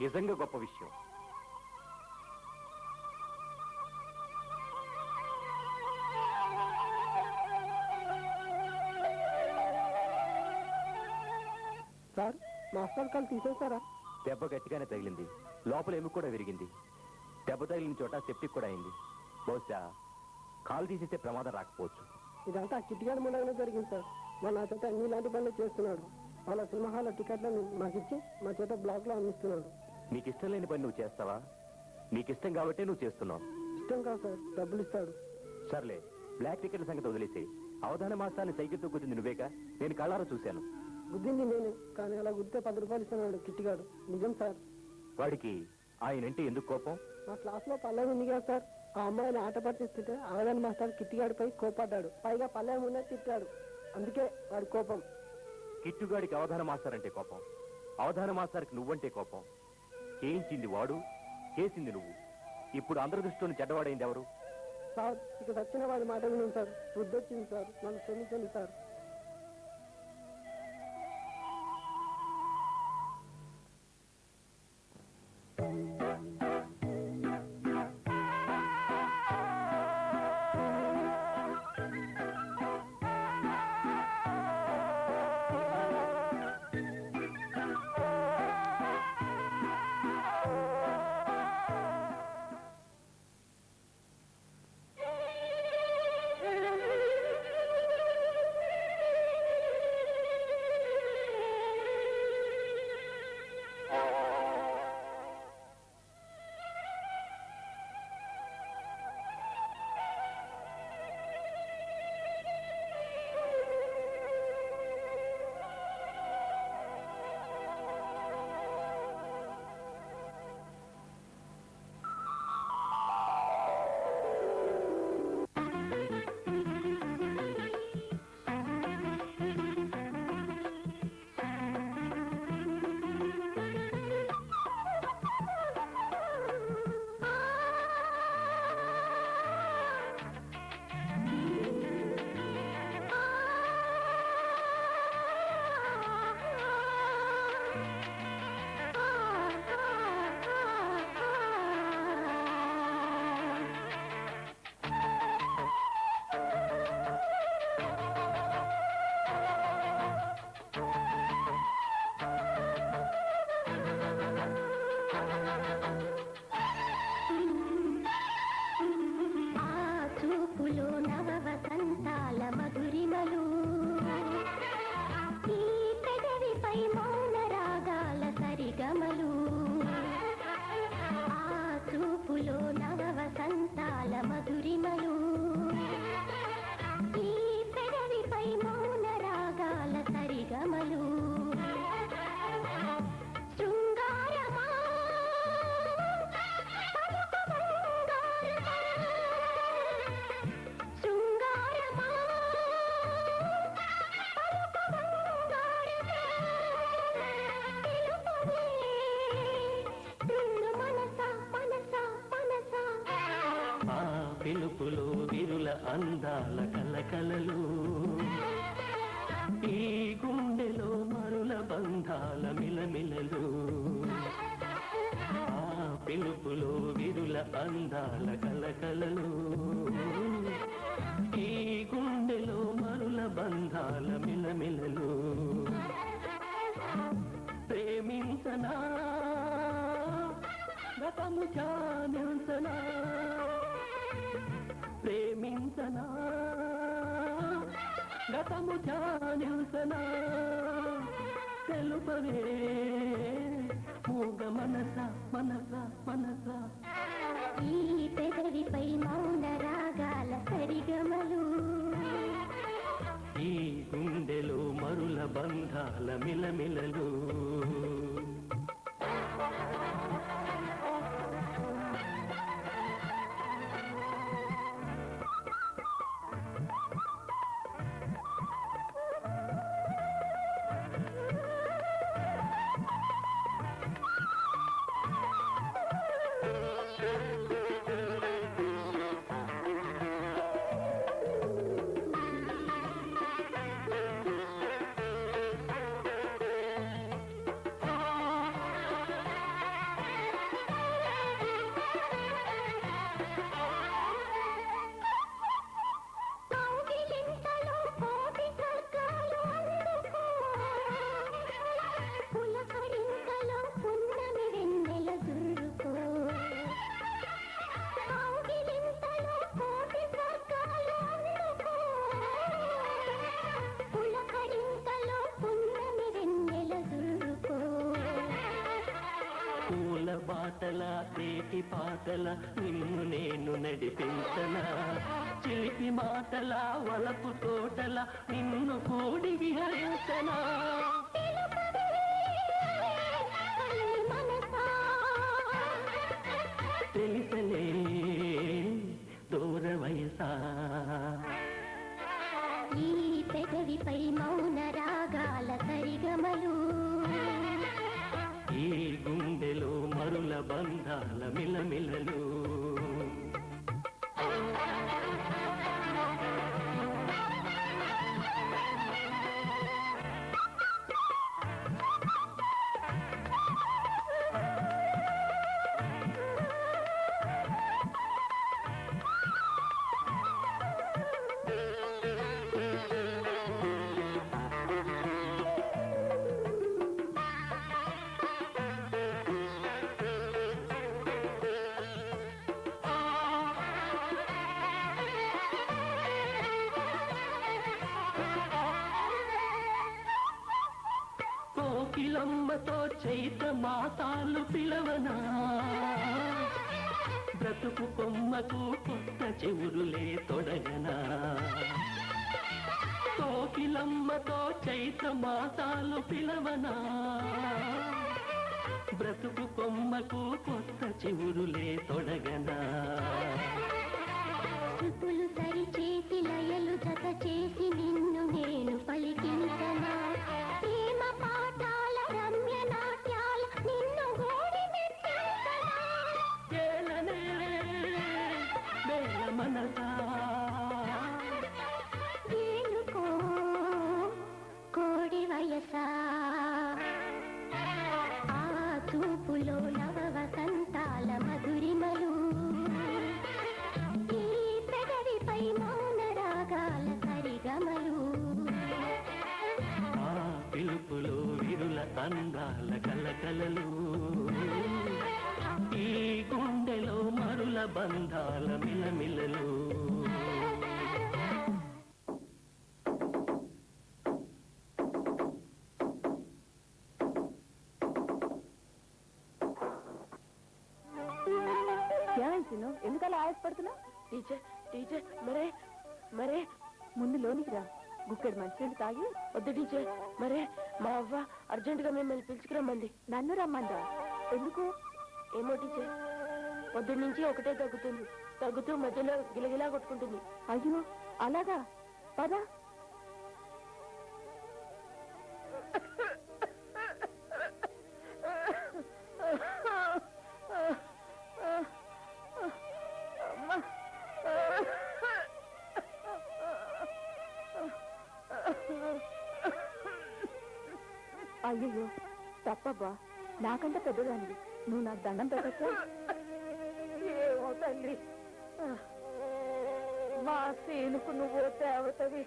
నిజంగా గొప్ప విషయం. సార్, మాస్టర్ కాలు తీసేస్తారా? దెబ్బ గట్టిగానే తగిలింది, లోపల ఎముక కూడా విరిగింది. దెబ్బ తగిలిన చోట సెప్టిక్ కూడా అయింది. బహుశా కాలు తీసేస్తే ప్రమాదం రాకపోవచ్చు. ఇదంతా కిట్టిగాడి ముందుగానే జరిగింది సార్. మా నా చేత ఇలాంటి పనులు చేస్తున్నాడు. వాళ్ళ సినిమా హాల్ టికెట్లను మాకిచ్చి మా చేత బ్లాక్ లో అందిస్తున్నాడు. నీకు ఇష్టం లేని పని నువ్వు చేస్తావా? నీకు ఇష్టం కాబట్టే నువ్వు చేస్తున్నావు. ఇష్టం కాదు సార్, డబ్బులు ఇస్తాడు. సర్లే, బ్లాక్ టికెట్ల సంగతి వదిలేసి అవధాన మాసాన్ని సైకిల్తో గుద్దింది నువ్వేగా? నేను కళ్ళారా చూశాను. గుద్దింది నేనే, కానీ అలా గుద్దితే 10 రూపాయలు ఇస్తున్నాడు కిట్టిగాడు. నిజం సార్. వాడికి ఆయనంటే ఎందుకు కోపం? మా క్లాస్ లో పల్లెం ఉంది కదా సార్, ఆ అమ్మాయిని ఆట పట్టిస్తుంటే అవధాన్ మాస్టర్ కిట్టిగాడిపై కోపడ్డాడు. పైగా పల్లెం ఉన్నది తిట్టాడు. అందుకే వాడి కోపం. కిట్టుగాడికి అవధాన మాస్టర్ అంటే కోపం, అవధాన మాస్టర్కి నువ్వంటే కోపం. చేయించింది వాడు, చేసింది నువ్వు. ఇప్పుడు అందరి దృష్టిలో చెడ్డవాడైంది ఎవరు? సార్, ఇక్కడ వచ్చిన వాడి మాట విన్నాను సార్. బుద్ధి వచ్చింది సార్, నన్ను క్షమించండి సార్. మధురిమలు ఈ పెదవిపై మౌన రాగాల ఆ పిలుపులో విరుల అందాల కలకలలు ఈ గుండెలో మరుల బంధాల మిలమిలలు ఆ పిలుపులో విరుల అందాల కలకలలు ఈ గుండెలో మరుల బంధాల మిలమిలలు ప్రేమించనా గతము జానించనా ప్రేమించనా గతము జానించనా తెలుపవే మూగ మనస మనస మనస ఈ పెదవిపై మౌన రాగాల సరిగమలు ఈ గుండెలో మరుల బంధాల మిలమిలలు బాటల తేటి పాటల నిన్ను నేను నడిపించనా చిలిపి మాటల వలపు తోటల నిన్ను కూడి విహరించనా తెలిసలే దూర వయసా ఈ పెదవిపై మౌన రాగాల సరిగమలు ఈ గుండెలో మరుల బంధాల మిలమిలలు కోకిలమ్మతో చైత మాతాలు పిలవనా బ్రతుకు కొమ్మకు కొత్త చెవురులే తొడగనా కోకిలమ్మతో చైత మాతాలు పిలవనా బ్రతుకు కొమ్మకు కొత్త చెవురులే తొడగనా చెప్పులు సరి చేసి లయలు జత చేసి నిన్ను నేను పలికించనా ప్రేమ పాఠాల రమ్య నాట్యాల నిన్ను గోడి మెప్పించనా ఏలనే వేల మనసా వేలుకో కోడి వయసా ఆ చూపులో నవ వసంతాల మధురిమలు ఈ పెదవిపై మౌన రాగాల సరిగమలు ఆ పిలుపులో విరుల అందాల కలకలలు ఈ గుండెలో మరుల బంధాల మిలమిలలు ఎందుకలా ఆయాసపడుతున్నావు? టీచర్ టీచర్ మరే మరే ముందు లోనికి రా, గుక్కడి మంచినీళ్ళు తాగి. వద్దు టీచర్, మరే మా అవ్వ అర్జెంటుగా మిమ్మల్ని పిలుచుకురమ్మంది. నన్ను రమ్మందా? ఎందుకు? ఏమో టీచర్, పొద్దున్న నుంచి ఒకటే తగ్గుతూ మధ్యలో గిలగిలా కొట్టుకుంటుంది. అయ్యో అలాగా, పద. అమ్మా అయ్యయ్యో తప్పబ్బా, నాకంటే పెద్దదానివి, నువ్వు నాకు దండం పెట్టచ్చా? ఏమో తల్లి, మా సీనుకు నువ్వు దేవతవి,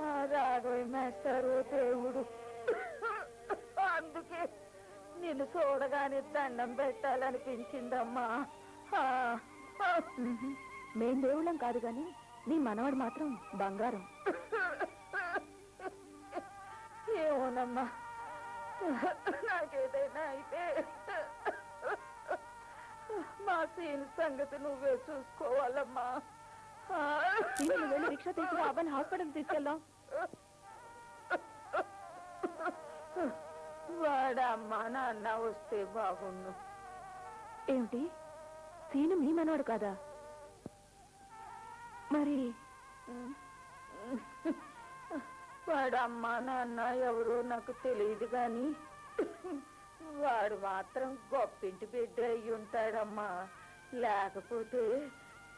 ఆ రాఘవయ్య మాస్టారు దేవుడు, అందుకే నిన్ను చూడగానే దండం పెట్టాలనిపించిందమ్మా. మేం దేవుళ్ళం కాదు గాని నీ మనవడు మాత్రం బంగారం. ఏమోనమ్మా, నాకేదైనా అయితే మా సీన్ సంగతి నువ్వే చూసుకోవాలమ్మా. సీనుని వెళ్ళి రిక్షా తీసుకుని అబ్బాయిని హాస్పిటల్ తీసుకెళ్దాం. వాడమ్మా నాన్న వస్తే బాగుండు. ఏమిటి, సీను మీ మనవడు కాదా? మరి వాడమ్మా నాన్న ఎవరో నాకు తెలియదు గాని వాడు మాత్రం గొప్పింటి బిడ్డ అయి ఉంటాడమ్మా. లేకపోతే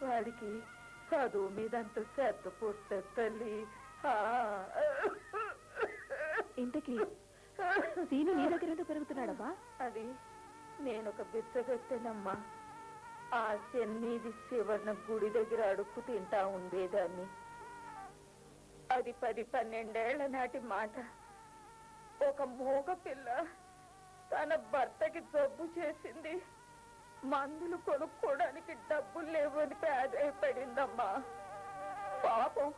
వాడికి చదువు మీదంత శ్రద్ధ పుట్టదు తల్లి. ఇంతకీ సీను నీ దగ్గర ఎందుకు పెరుగుతున్నాడబ్బా? అది నేనొక బిచ్చగత్తెనమ్మా. ఆ చెన్నీది శివర్ణ గుడి దగ్గర అడుక్కు తింటా ఉండేదాన్ని. అది 10-12 ఏళ్ల నాటి మాట. ఒక మూగ పిల్ల తన భర్తకి జబ్బు చేసింది. మందులు కొనుక్కోవడానికి డబ్బులు లేవని పేదపడిందమ్మా. పాపం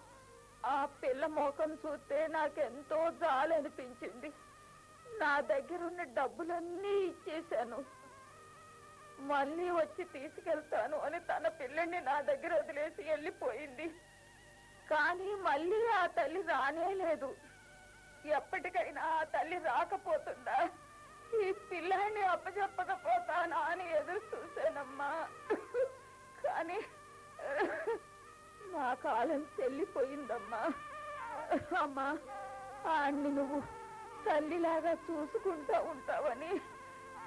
ఆ పిల్ల మోకం చూస్తే నాకెంతో జాలనిపించింది. నా దగ్గర ఉన్న డబ్బులన్నీ ఇచ్చేశాను. మళ్ళీ వచ్చి తీసుకెళ్తాను అని తన పిల్లని నా దగ్గర వదిలేసి వెళ్ళిపోయింది. కానీ మళ్ళీ ఆ తల్లి రానేలేదు. ఎప్పటికైనా ఆ తల్లి రాకపోతుందా, ఈ పిల్లాన్ని అప్పచెప్పకపోతానా అని ఎదురు చూశానమ్మా. కానీ నా కాలం చెల్లిపోయిందమ్మా. అమ్మా, ఆడిని నువ్వు తల్లిలాగా చూసుకుంటా ఉంటావని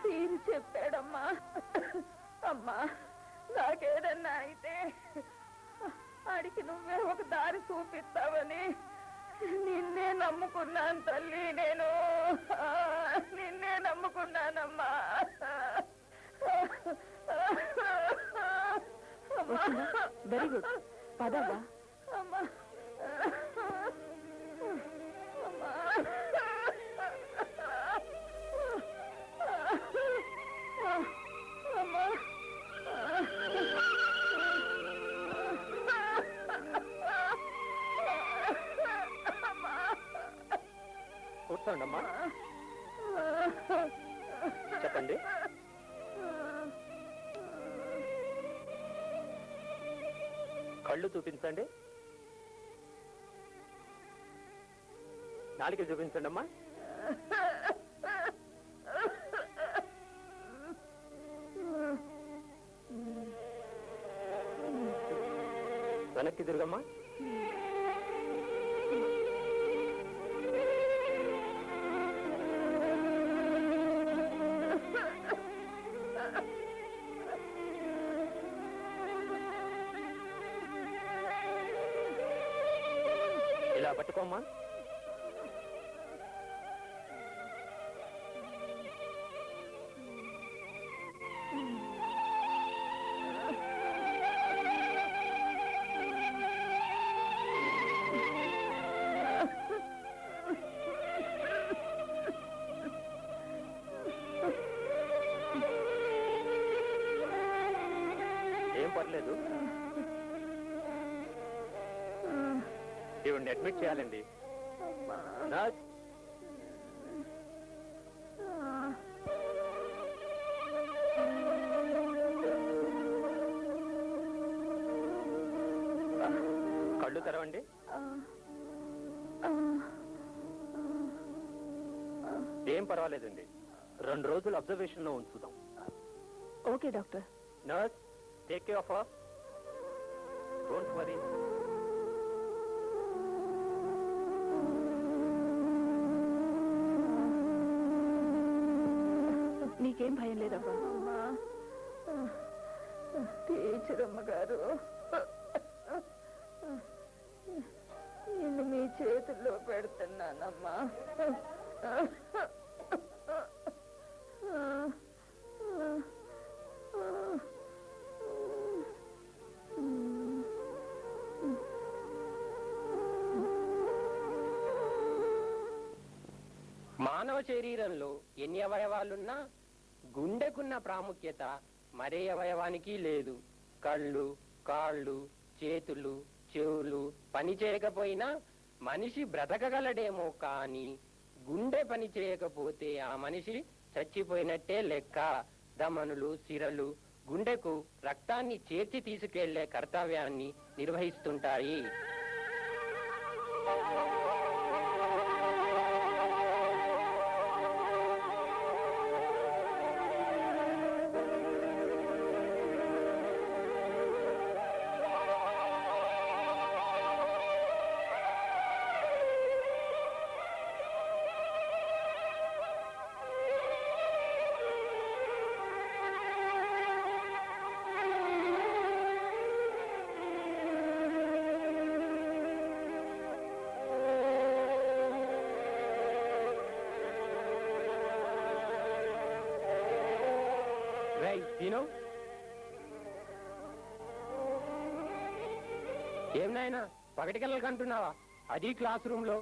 తీరు చెప్పాడమ్మా. అమ్మా, నాకేదన్నా అయితే ఆడికి నువ్వే ఒక దారి చూపిస్తావని నిన్నే నమ్ముకున్నాను తల్లి. నేను నిన్నే నమ్ముకున్నానమ్మా. Very good, పదవ్వా. అమ్మా, అమ్మా, అమ్మా, కూర్చోండి అమ్మా. చెప్పండి. కళ్ళు చూపించండి. నాలుక చూపించండి అమ్మా. వెనక్కి తిరుగమ్మా. ఇలా పట్టుకోమ్మా. ఏం పర్లేదు. ఇవన్నీ అడ్మిట్ చేయాలండి. నర్స్, కళ్ళు తెరవండి. ఏం పర్వాలేదండి. 2 రోజులు అబ్జర్వేషన్ లో ఉంచుదాం. Okay doctor. Nurse, take care of her. Don't worry. నీకేం భయం లేదబ్బా? అమ్మా, టీచరమ్మ గారు, నిన్ను మీ చేతుల్లో పెడుతున్నానమ్మా. మానవ శరీరంలో ఎన్ని అవయవాలున్నా గుండెకున్న ప్రాముఖ్యత మరే అవయవానికి లేదు. కళ్ళు, కాళ్ళు, చేతులు, చెవులు పని చేయకపోయినా మనిషి బ్రతకగలడేమో కానీ గుండె పని చేయకపోతే ఆ మనిషి చచ్చిపోయినట్టే లెక్క. ధమనులు, సిరలు గుండెకు రక్తాన్ని చేర్చి తీసుకెళ్లే కర్తవ్యాన్ని నిర్వహిస్తుంటాయి. తిను. ఏం నాయనా పగటి కలలు కంటున్నావా? అది క్లాస్ రూమ్ లో.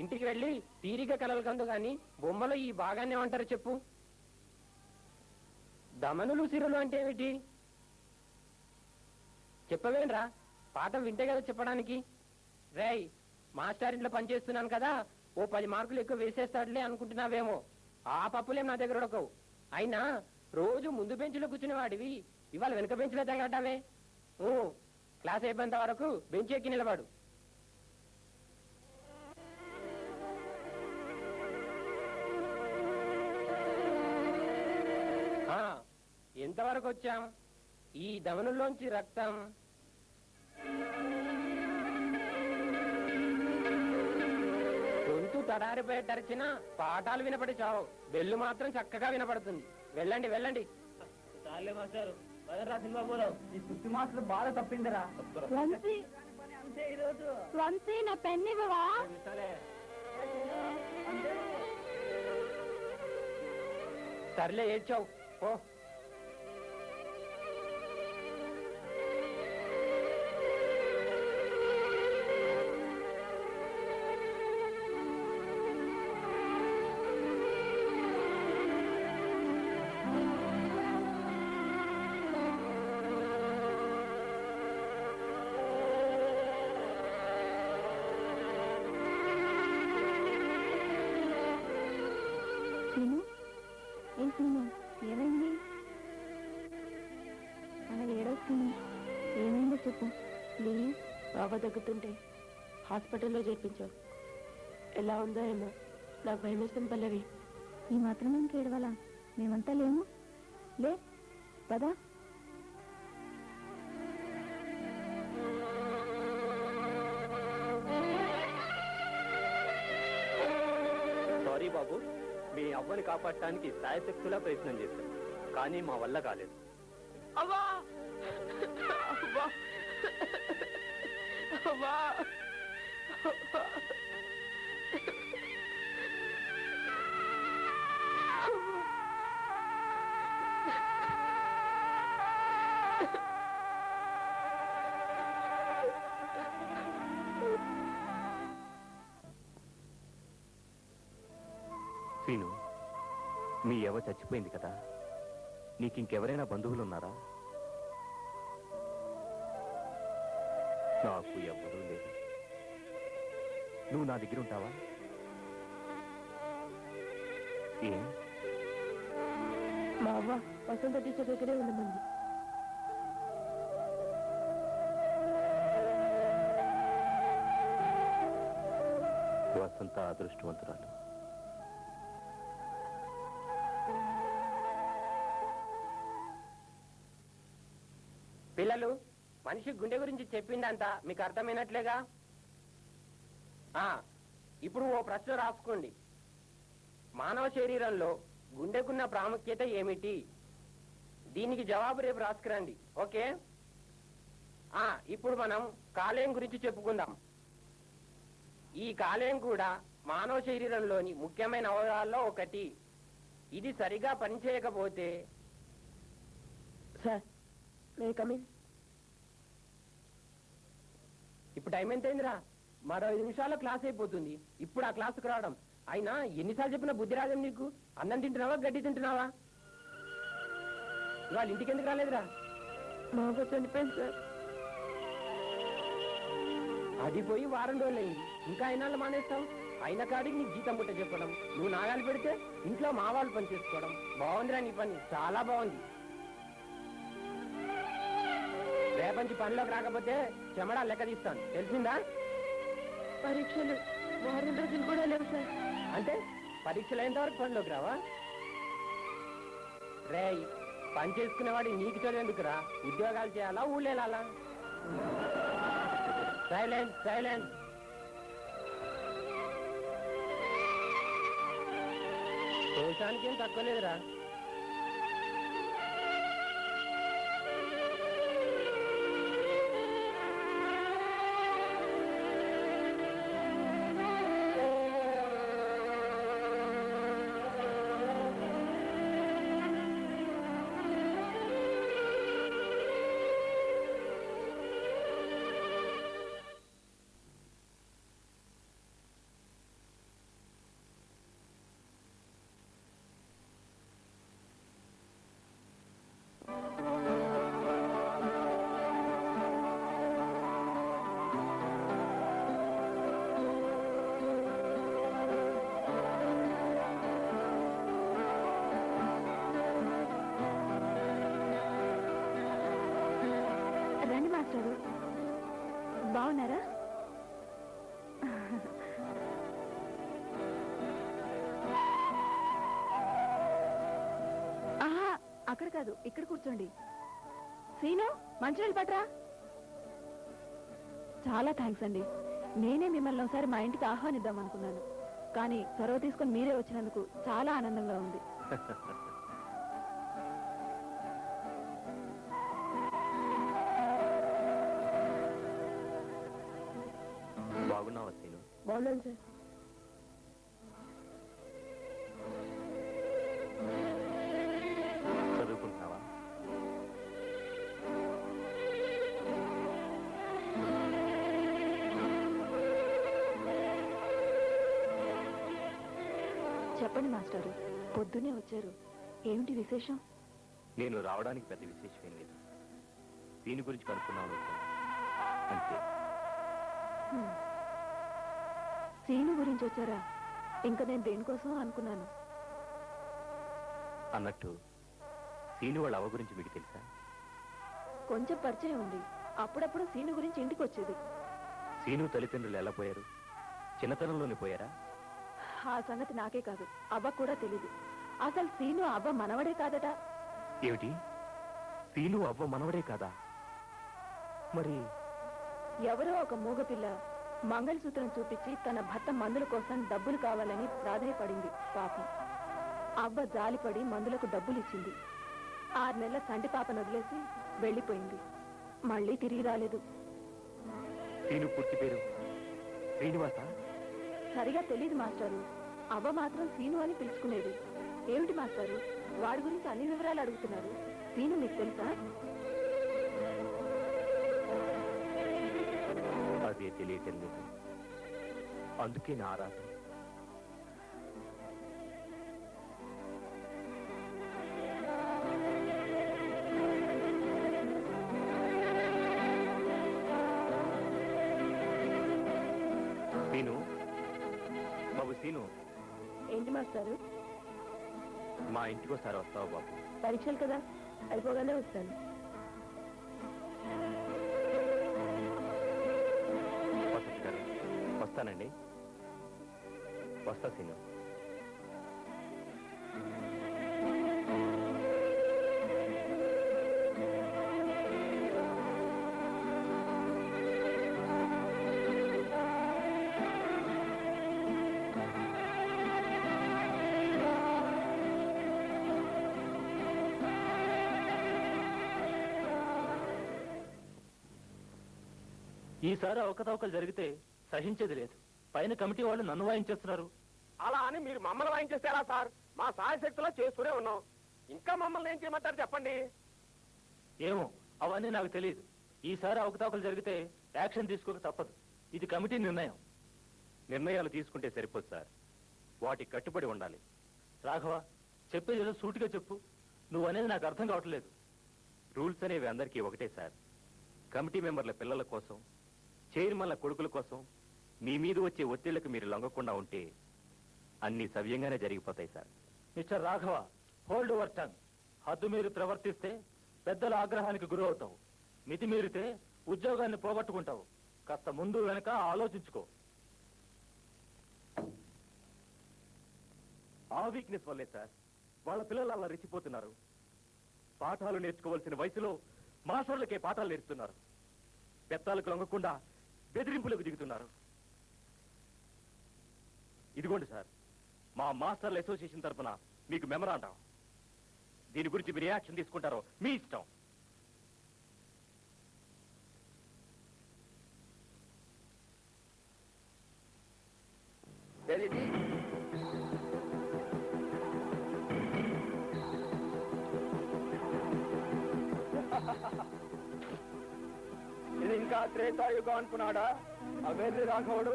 ఇంటికి వెళ్ళి తీరిక కలలు కందు గాని బొమ్మలో ఈ భాగాన్ని ఏమంటారు చెప్పు. దమనులు, సిరులు అంటే ఏమిటి చెప్పవేంరా? పాఠం వింటే కదా చెప్పడానికి. రేయ్, మాస్టర్ ఇంట్లో పనిచేస్తున్నాను కదా, ఓ 10 మార్కులు ఎక్కువ వేసేస్తాడులే అనుకుంటున్నావేమో. ఆ పప్పులేం నా దగ్గర ఉడకవు. అయినా రోజు ముందు బెంచ్లో కూర్చునే వాడివి ఇవాళ వెనుక బెంచ్లో తగలటావే. క్లాస్ అయిపోయేంత వరకు బెంచ్ ఎక్కి నిలబడు. ఎంతవరకు వచ్చాం? ఈ ధమనుల్లోంచి రక్తం గొంతు తడారిపోయేటరిచినా పాఠాలు వినపడి చావు, బెల్లు మాత్రం చక్కగా వినపడుతుంది. వెళ్ళండి వెళ్ళండి. సినిమా పోదాం. ఈ సుత్తి మాస్టర్ బాగా తప్పిందిరా. వంశీ, నా పెన్ ఇవ్వవా? సర్లే ఏడ్చావు ఓ. ఏమైంది? అలా ఏడొస్తుంది. ఏమైందో చెప్పు ప్లీజ్. బాగా తగ్గుతుంటే హాస్పిటల్లో చేర్పించావు. ఎలా ఉందో ఏమో, నాకు భయమేస్తుంది పల్లవి. ఈ మాత్రం ఇంక ఏడవాలా? మేమంతా లేము. లే పదా. సారీ బాబు, మీ అవ్వని కాపాడటానికి సాయశక్తులా ప్రయత్నం చేశాం, కానీ మా వల్ల కాలేదు. అవ్వా అవ్వా అవ్వా సీను, మీ ఎవ చచ్చిపోయింది కదా, నీకు ఇంకెవరైనా బంధువులు ఉన్నారా? నాకు ఎవరూ లేదు. నువ్వు నా దగ్గర ఉంటావా? ఏం? మా అవ్వ వసంత టీచర్ దగ్గరే ఉండమంది. వసంత అదృష్టవంతురాలు. పిల్లలు, మనిషి గుండె గురించి చెప్పిందంతా మీకు అర్థమైనట్లేగా? ఇప్పుడు ఓ ప్రశ్న రాసుకోండి. మానవ శరీరంలో గుండెకున్న ప్రాముఖ్యత ఏమిటి? దీనికి జవాబు రేపు రాసుకురండి. ఓకే? ఇప్పుడు మనం కాలేయం గురించి చెప్పుకుందాం. ఈ కాలేయం కూడా మానవ శరీరంలోని ముఖ్యమైన అవయవాల్లో ఒకటి. ఇది సరిగా పనిచేయకపోతే సార్ మే కమిన్. ఇప్పుడు టైం ఎంతైందిరా? మరో 5 నిమిషాల్లో క్లాస్ అయిపోతుంది. ఇప్పుడు ఆ క్లాసుకు రావడం అయినా ఎన్నిసార్లు చెప్పినా బుద్ధి రాదేం నీకు? అన్నం తింటున్నావా గడ్డి తింటున్నావా? ఇవాళ ఇంటికి ఎందుకు రాలేదురా? మా అవ్వ చనిపోయింది సార్. అది పోయి వారం రోజులైంది, ఇంకా అయినాళ్ళు మానేస్తావు? అయిన కాడికి నీకు జీతం పుట్ట చెప్పడం, నువ్వు నాగాలు పెడితే ఇంట్లో మా వాళ్ళు పని చేసుకోవడం. బాగుందిరా నీ పని, చాలా బాగుంది. రేపంచి పనిలోకి రాకపోతే చెమడా లెక్క తీస్తాను, తెలిసిందా? పరీక్షలు వారం రోజులు కూడా లేవు సార్. అంటే పరీక్షలు అయినంత వరకు పనిలోకి రావా? రేయ్, పని చేసుకునేవాడి నీకు చదివేందుకురా? ఉద్యోగాలు చేయాలా ఊళ్ళేలా? Silent silent. దేశానికి ఏం తక్కువ లేదురా. రండి మాస్టారు, బాగున్నారా? ఆహా, అక్కడ కాదు, ఇక్కడ కూర్చోండి. సీను, మంచినీళ్ళు పట్రా. చాలా థ్యాంక్స్ అండి. నేనే మిమ్మల్ని ఒకసారి మా ఇంటికి ఆహ్వానిద్దాం అనుకున్నాను, కానీ చొరవ తీసుకొని మీరే వచ్చినందుకు చాలా ఆనందంగా ఉంది. బాగున్నావా సీను? బాగున్నాను సార్. చదువుకుంటున్నావా? చెప్పండి మాస్టారు, పొద్దునే వచ్చారు, ఏమిటి విశేషం? నేను రావడానికి పెద్ద విశేషం ఏం లేదు. దీని గురించి కనుక్కున్నాను అంతే. సీను గురించి వచ్చారా? ఇంకా నేను దేనికోసం అనుకున్నాను. అన్నట్టు సీను వాళ్ళ అవ్వ గురించి మీకు తెలుసా? కొంచెం పరిచయం ఉంది. అప్పుడప్పుడు సీను గురించి ఇంటికి వచ్చేది. సీను తల్లిదండ్రులు ఎలా పోయారు? చిన్నతనంలోనే పోయారా? ఆ సంగతి నాకే కాదు, అవ్వ కూడా తెలీదు. అసలు సీను అవ్వ మనవడే కాదట. ఏమిటి? సీను అవ్వ మనవడే కాదా? మరి ఎవరో ఒక మూగపిల్ల మంగళసూత్రం చూపించి తన భర్త మందుల కోసం డబ్బులు కావాలని ప్రాధేయపడింది. పాపం అవ్వ జాలిపడి మందులకు డబ్బులు ఇచ్చింది. 6 నెలల సంటి పాపను వదిలేసి వెళ్ళిపోయింది. మళ్ళీ తిరిగి రాలేదు. సీను పూర్తి పేరు శ్రీనివాస? సరిగా తెలీదు మాస్టారు. అవ్వ మాత్రం సీను అని పిలుచుకునేది. ఏమిటి మాస్టారు, వాడి గురించి అన్ని వివరాలు అడుగుతున్నారు? సీను మీకు తెలుసా? అదే తెలియటం లేదు, అందుకే నా ఆరాధన. సీను, బాబు సీను, ఏంటి మాస్టారు? మా ఇంటికి ఒకసారి వస్తావా బాబు? పరీక్షలు కదా, అయిపోగానే వస్తాను. వస్తానండి, వస్తా సీను. ఈసారి అవకతవకలు జరిగితే సహించేది లేదు. పైన కమిటీ వాళ్ళు నన్ను వాయించేస్తున్నారు. అలా అని మీరు మమ్మల్ని వాయించేస్తారా సార్? మా సాయశక్తిలో చేస్తూనే ఉన్నాం. ఇంకా మమ్మల్ని ఏం చేయమంటారు చెప్పండి. ఏమో అవన్నీ నాకు తెలియదు. ఈసారి అవకతవకలు జరిగితే యాక్షన్ తీసుకోక తప్పదు. ఇది కమిటీ నిర్ణయం. నిర్ణయాలు తీసుకుంటే సరిపోదు సార్, వాటికి కట్టుబడి ఉండాలి. రాఘవ, చెప్పేది ఏదో సూటిగా చెప్పు. నువ్వు అనేది నాకు అర్థం కావట్లేదు. రూల్స్ అనేవి అందరికీ ఒకటే సార్. కమిటీ మెంబర్ల పిల్లల కోసం, చైర్మన్ల కొడుకుల కోసం మీ మీద వచ్చే ఒత్తిళ్లకు మీరు లొంగకుండా ఉంటే అన్ని సవ్యంగానే జరిగిపోతాయి sir. Mister Raghava, hold your tongue. హద్దు మీరు ప్రవర్తిస్తే పెద్దల ఆగ్రహానికి గురవుతావు. మితి మీరితే ఉద్యోగాన్ని పోగొట్టుకుంటావు. కాస్త ముందు వెనక ఆలోచించుకో. ఆ వీక్నెస్ వల్లే సార్ వాళ్ళ పిల్లలు అలా రెచ్చిపోతున్నారు. పాఠాలు నేర్చుకోవాల్సిన వయసులో మాస్టర్లకే పాఠాలు నేర్పుతున్నారు. పెత్తాలకు లొంగకుండా బెదిరింపులకు దిగుతున్నారు. ఇదిగోండి సార్, మా మాస్టర్ల అసోసియేషన్ తరఫున మీకు మెమరాండం. దీని గురించి మీరు యాక్షన్ తీసుకుంటారో మీ ఇష్టం. ఇది ఇంకా త్రేతాయుగం అనుకున్నాడా అవేర్రి రాఘవుడు?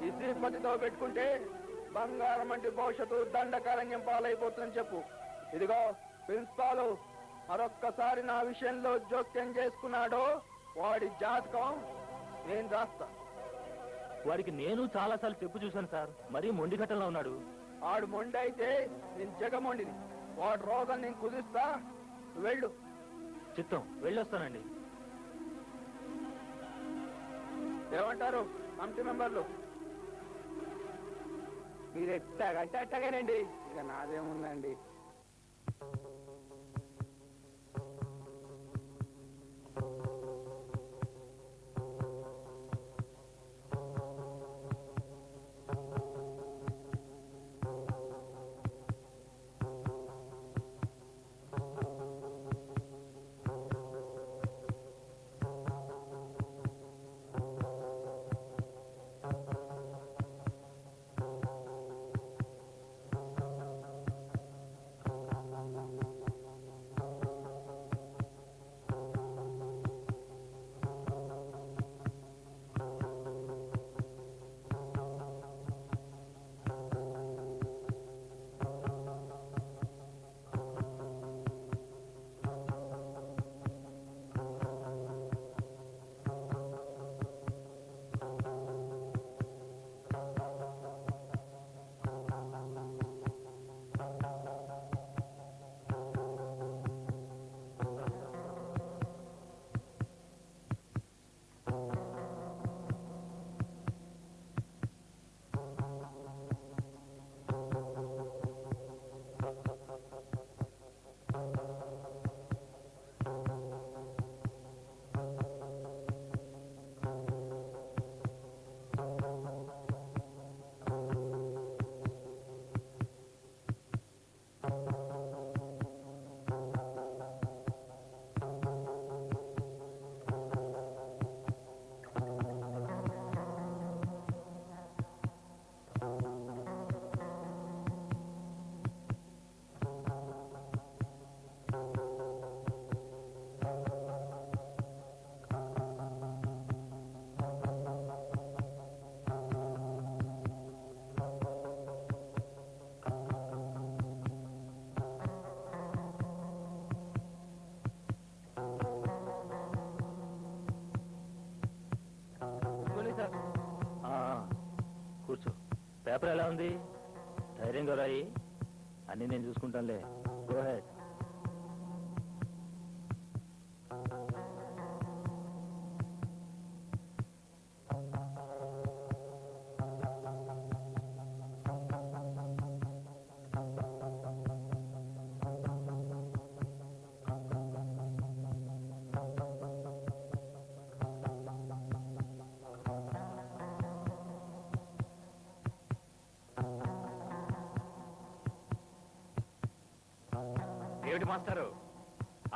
ఈ శ్రీపతితో పెట్టుకుంటే బంగారం వంటి భవిష్యత్తు దండకారణ్యం పాలైపోతుందని చెప్పు. ఇదిగో ప్రిన్సిపాల్, మరొక్కసారి నా విషయంలో జోక్యం చేసుకున్నాడో వాడి జాతకం నేను రాస్తా. వాడికి నేను చాలాసార్లు చెప్పు చూశాను సార్. మరీ మొండి ఘట్టంలో ఉన్నాడు. ఆడు మొండి అయితే నేను జగమొండిని. వాడు రోగం నేను కుదిస్తా. వెళ్ళు. చిత్తం, వెళ్ళొస్తానండి. ఏమంటారు కమిటీ మెంబర్లు? మీరు ఎట్టాగంటే అట్టగానండి, ఇక నాదేముందండి. కూర్చో. పేపర్ ఎలా ఉంది? ధైర్యంగా రాయి. అన్ని నేను చూసుకుంటానులే. Go head. ఏమిటి మాస్టారు,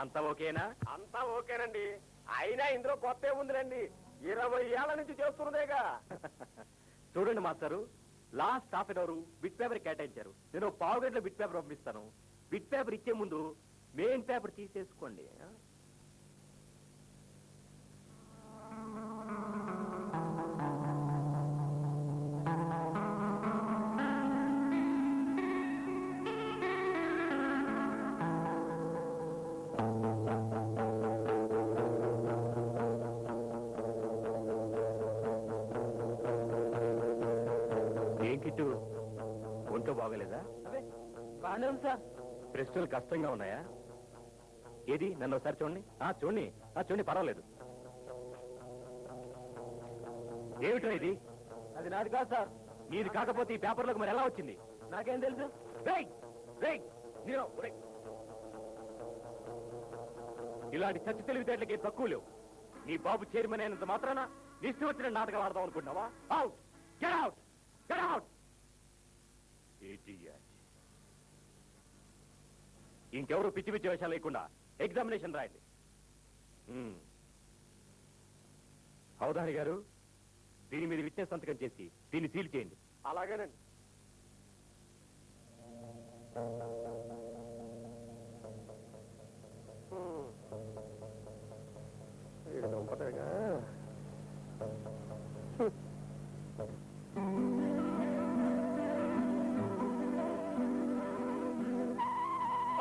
అంతా ఓకేనా? అంతా ఓకేనండి. అయినా ఇందులో కొత్త ఏముందిలేండి, 20 ఏళ్ల నుంచి చేస్తున్నదేగా. చూడండి మాస్టారు, last half an hour bit paper కేటాయించారు. నేను పావు గంటలో బిట్ పేపర్ పంపిస్తాను. బిట్ పేపర్ ఇచ్చే ముందు మెయిన్ పేపర్ తీసేసుకోండి. ఏం కిట్టు, ఒంట్లో బాగలేదా? బాగానే ఉంది సార్. ప్రశ్నలు కష్టంగా ఉన్నాయా? ఏది నన్ను ఒకసారి చూడండి. చూడండి, చూడండి, పర్వాలేదు. ఏమిటో ఇది? అది నాది కాదు సార్. నీది కాకపోతే ఈ పేపర్లోకి మరి ఎలా వచ్చింది? నాకేం తెలుసు? రేయ్, రేయ్, నీరో, రేయ్. ఇలాంటి చచ్చి తెలివితేటలకి తక్కువ లేవు. నీ బాబు చైర్మన్ అయినంత మాత్రాన నిష్ఠ వచ్చిన నాటకాలు ఆడదాం అనుకుంటున్నావా? Out, get out, get out. ఇంకెవరు పిచ్చి పిచ్చి వేషాలు లేకుండా ఎగ్జామినేషన్ రాయండి. అవధాని గారు, దీని మీద విట్నెస్ సంతకం చేసి దీన్ని సీల్ చేయండి. అలాగేనండి.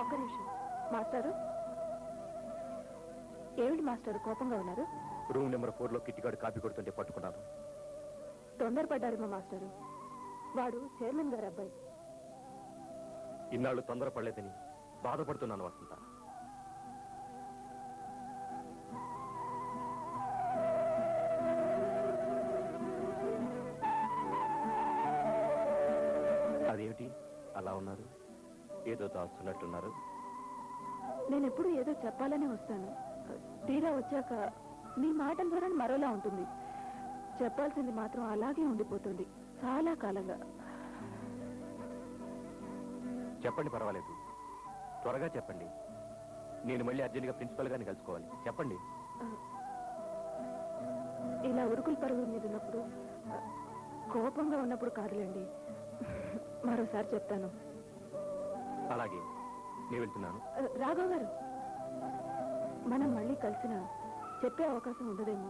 ఒక్క నిమిషం మాస్టారు. ఏమిటి మాస్టారు కోపంగా ఉన్నారు? రూమ్ నెంబర్ 4లో కిట్టిగాడు కాపీ కొడుతుంటే పట్టుకున్నాను. తొందరపడ్డారు మా మాస్టారు. వాడు చైర్మన్ గారి అబ్బాయి. ఇన్నాళ్ళు తొందరపడలేదని బాధపడుతున్నాను వసంత. అదేమిటి అలా ఉన్నారు? ఏదో దాస్తున్నట్టున్నారు. నేను ఎప్పుడు ఏదో చెప్పాలని వస్తాను. తీరా వచ్చాక మీ మాటల ద్వారా మరోలా ఉంటుంది. చెప్పాల్సింది మాత్రం అలాగే ఉండిపోతుంది చాలా కాలంగా. చెప్పండి, పర్వాలేదు, త్వరగా చెప్పండి. నేను మళ్ళీ అర్జెంట్గా ప్రిన్సిపల్ గారిని కలుసుకోవాలి. చెప్పండి. ఇలా ఉరుకులు పరుగుల మీద ఉన్నప్పుడు, కోపంగా ఉన్నప్పుడు కాదులేండి. మరోసారి చెప్తాను. అలాగే, నేను వెళ్తున్నాను. రాఘవ్ గారు, మనం మళ్ళీ కలిసిన చెప్పే అవకాశం ఉండదేమో.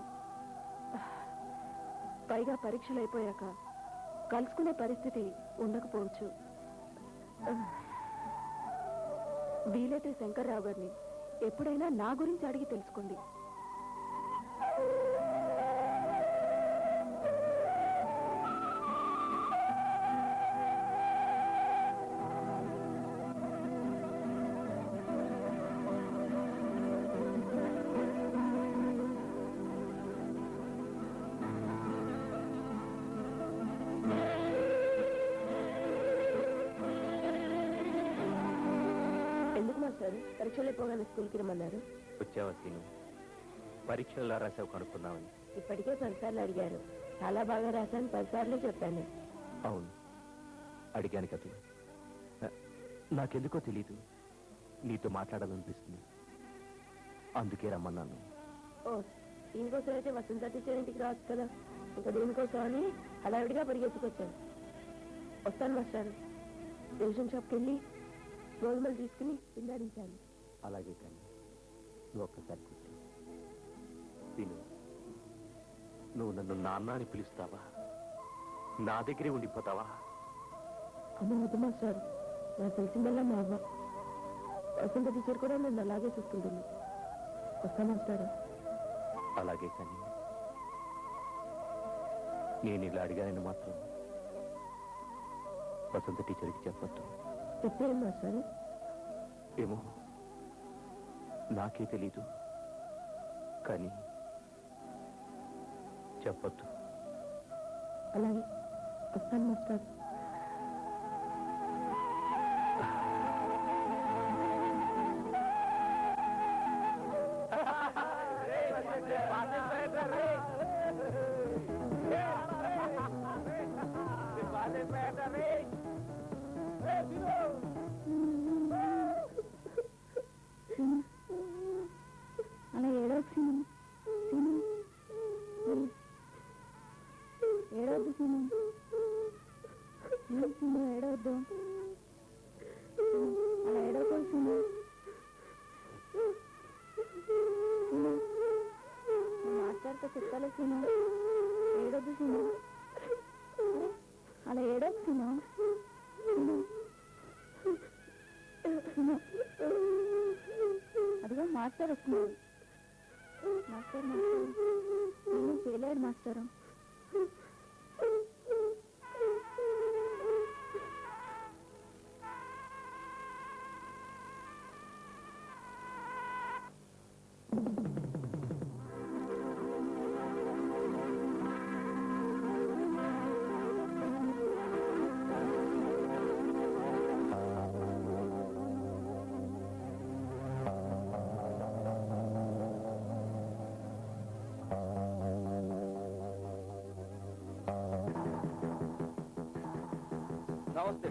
పైగా పరీక్షలు అయిపోయాక కలుసుకునే పరిస్థితి ఉండకపోవచ్చు. వీలైతే శంకర్రావు గారిని ఎప్పుడైనా నా గురించి అడిగి తెలుసుకోండి. పరీక్షలు అయిపోగానే స్కూల్కి రమ్మన్నారు. వచ్చావా సీను? పరీక్షలు రాసావు కనుక్కున్నామని. ఇప్పటికే 10 సార్లు అడిగారు. చాలా బాగా రాశాను, 10 సార్లు చెప్పాను. అవును, అడిగాను కదా. నాకెందుకో తెలీదు, నీతో మాట్లాడాలనిపిస్తుంది. అందుకే రమ్మన్నాను. ఓ, దీనికోసం అయితే వసంత టీచర్ ఇంటికి రావచ్చు కదా. ఇంకా దీనికోసం అని హడావిడిగా పరిగెత్తుకొచ్చాను. వస్తాను మాస్టారు. రేషన్ షాప్కి వెళ్ళి గోధుమలు తీసుకుని పిండాడించాను. అలాగే, కానీ నువ్వు ఒక్కసారి కూర్చో. సీను, నువ్వు నన్ను నాన్న అని పిలుస్తావా? నా దగ్గరే ఉండిపోతావా? అమ్మ వద్దు మాస్టారు, నాకు తెలిసిందల్లా మా అవ్వ. వసంత టీచర్ కూడా నన్ను అలాగే చూసుకుంటుంది. వస్తా మాస్టారు. అలాగే, కానీ నేను ఇలా అడిగానని మాత్రం వసంత టీచర్కి చెప్పొద్దు. చెప్పేం మాస్టారు? ఏమో, నాకే తెలీదు, కానీ చెప్పొద్దు. అలాగే, వస్తాను మాస్టారు. అలా ఏడవద్దు సీను. ఏడవద్దు సీను. ఏడవద్దు. అలా ఏడవకోల్సింది. మాస్టర్తో చెప్తాలే సీను, ఏడవద్దు సీను. అలా ఏడవద్దు సీను. అదిగో మాస్టర్ వస్తున్నారు. మాస్టర్ నేను చేయలేడు మాస్టరు. నమస్తే.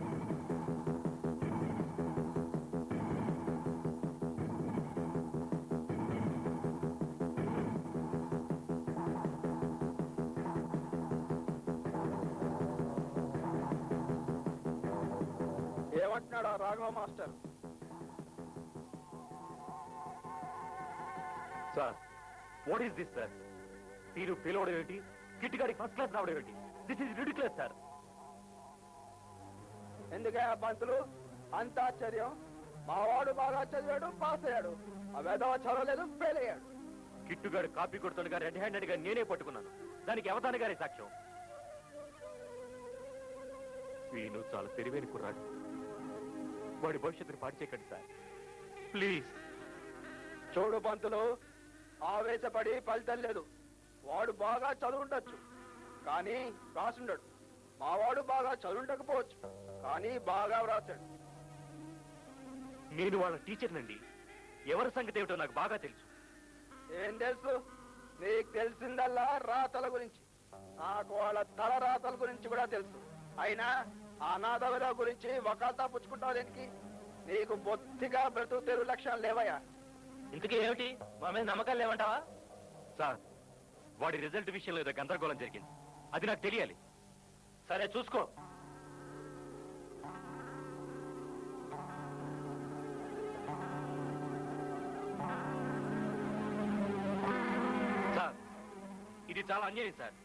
ఏమంటున్నాడా Raghava master? Sir what is this sir? మీరు ఫెయిల్ అవడం ఏంటి? కిట్టిగాడికి ఫస్ట్ క్లాస్ రావడం ఏంటి? This is ridiculous sir. ఎందుకే పంతులు అంత ఆశ్చర్యం? మావాడు బాగా చదివాడు, పాస్ అయ్యాడు. ఆ వేదవ చదవలేదు, ఫెయిల్ అయ్యాడు. కిట్టుగాడు కాపీ కొడుతుండగా రెడ్ హ్యాండెడ్ గా నేనే పట్టుకున్నాను. దానికి అవతాని గారి సాక్ష్యం. వీను చాలా తెలివైన కుర్రాడు. వాడి భవిష్యత్తుని పాడు చేయకండి సార్ ప్లీజ్. చూడు పంతులు, ఆవేశపడి ఫలితం లేదు. వాడు బాగా చదువుండొచ్చు, కానీ రాసుండడు. మావాడు బాగా చదువుండకపోవచ్చు, కానీ బాగా వ్రాసాడు. నేను వాళ్ళ టీచర్నండి. ఎవరి సంగతి ఏమిటో నాకు బాగా తెలుసు. ఏం తెలుసు? నీకు తెలిసిందల్లా రాతల గురించి. నాకు వాళ్ళ తల రాతల గురించి కూడా తెలుసు. అయినా అనాథల గురించి వకాల్తా పుచ్చుకుంటావు దేనికి? నీకు బొత్తిగా బ్రతుకు తెరువు లక్ష్యాలు లేవయ్యా. ఇంతకీ ఏమిటి? మా మీద నమ్మకాలు లేవంటావా? సార్ వాడి రిజల్ట్ విషయంలో ఏదో గందరగోళం జరిగింది. అది నాకు తెలియాలి. సరే చూసుకో. సార్ ఇది చాలా అన్యాయం సార్.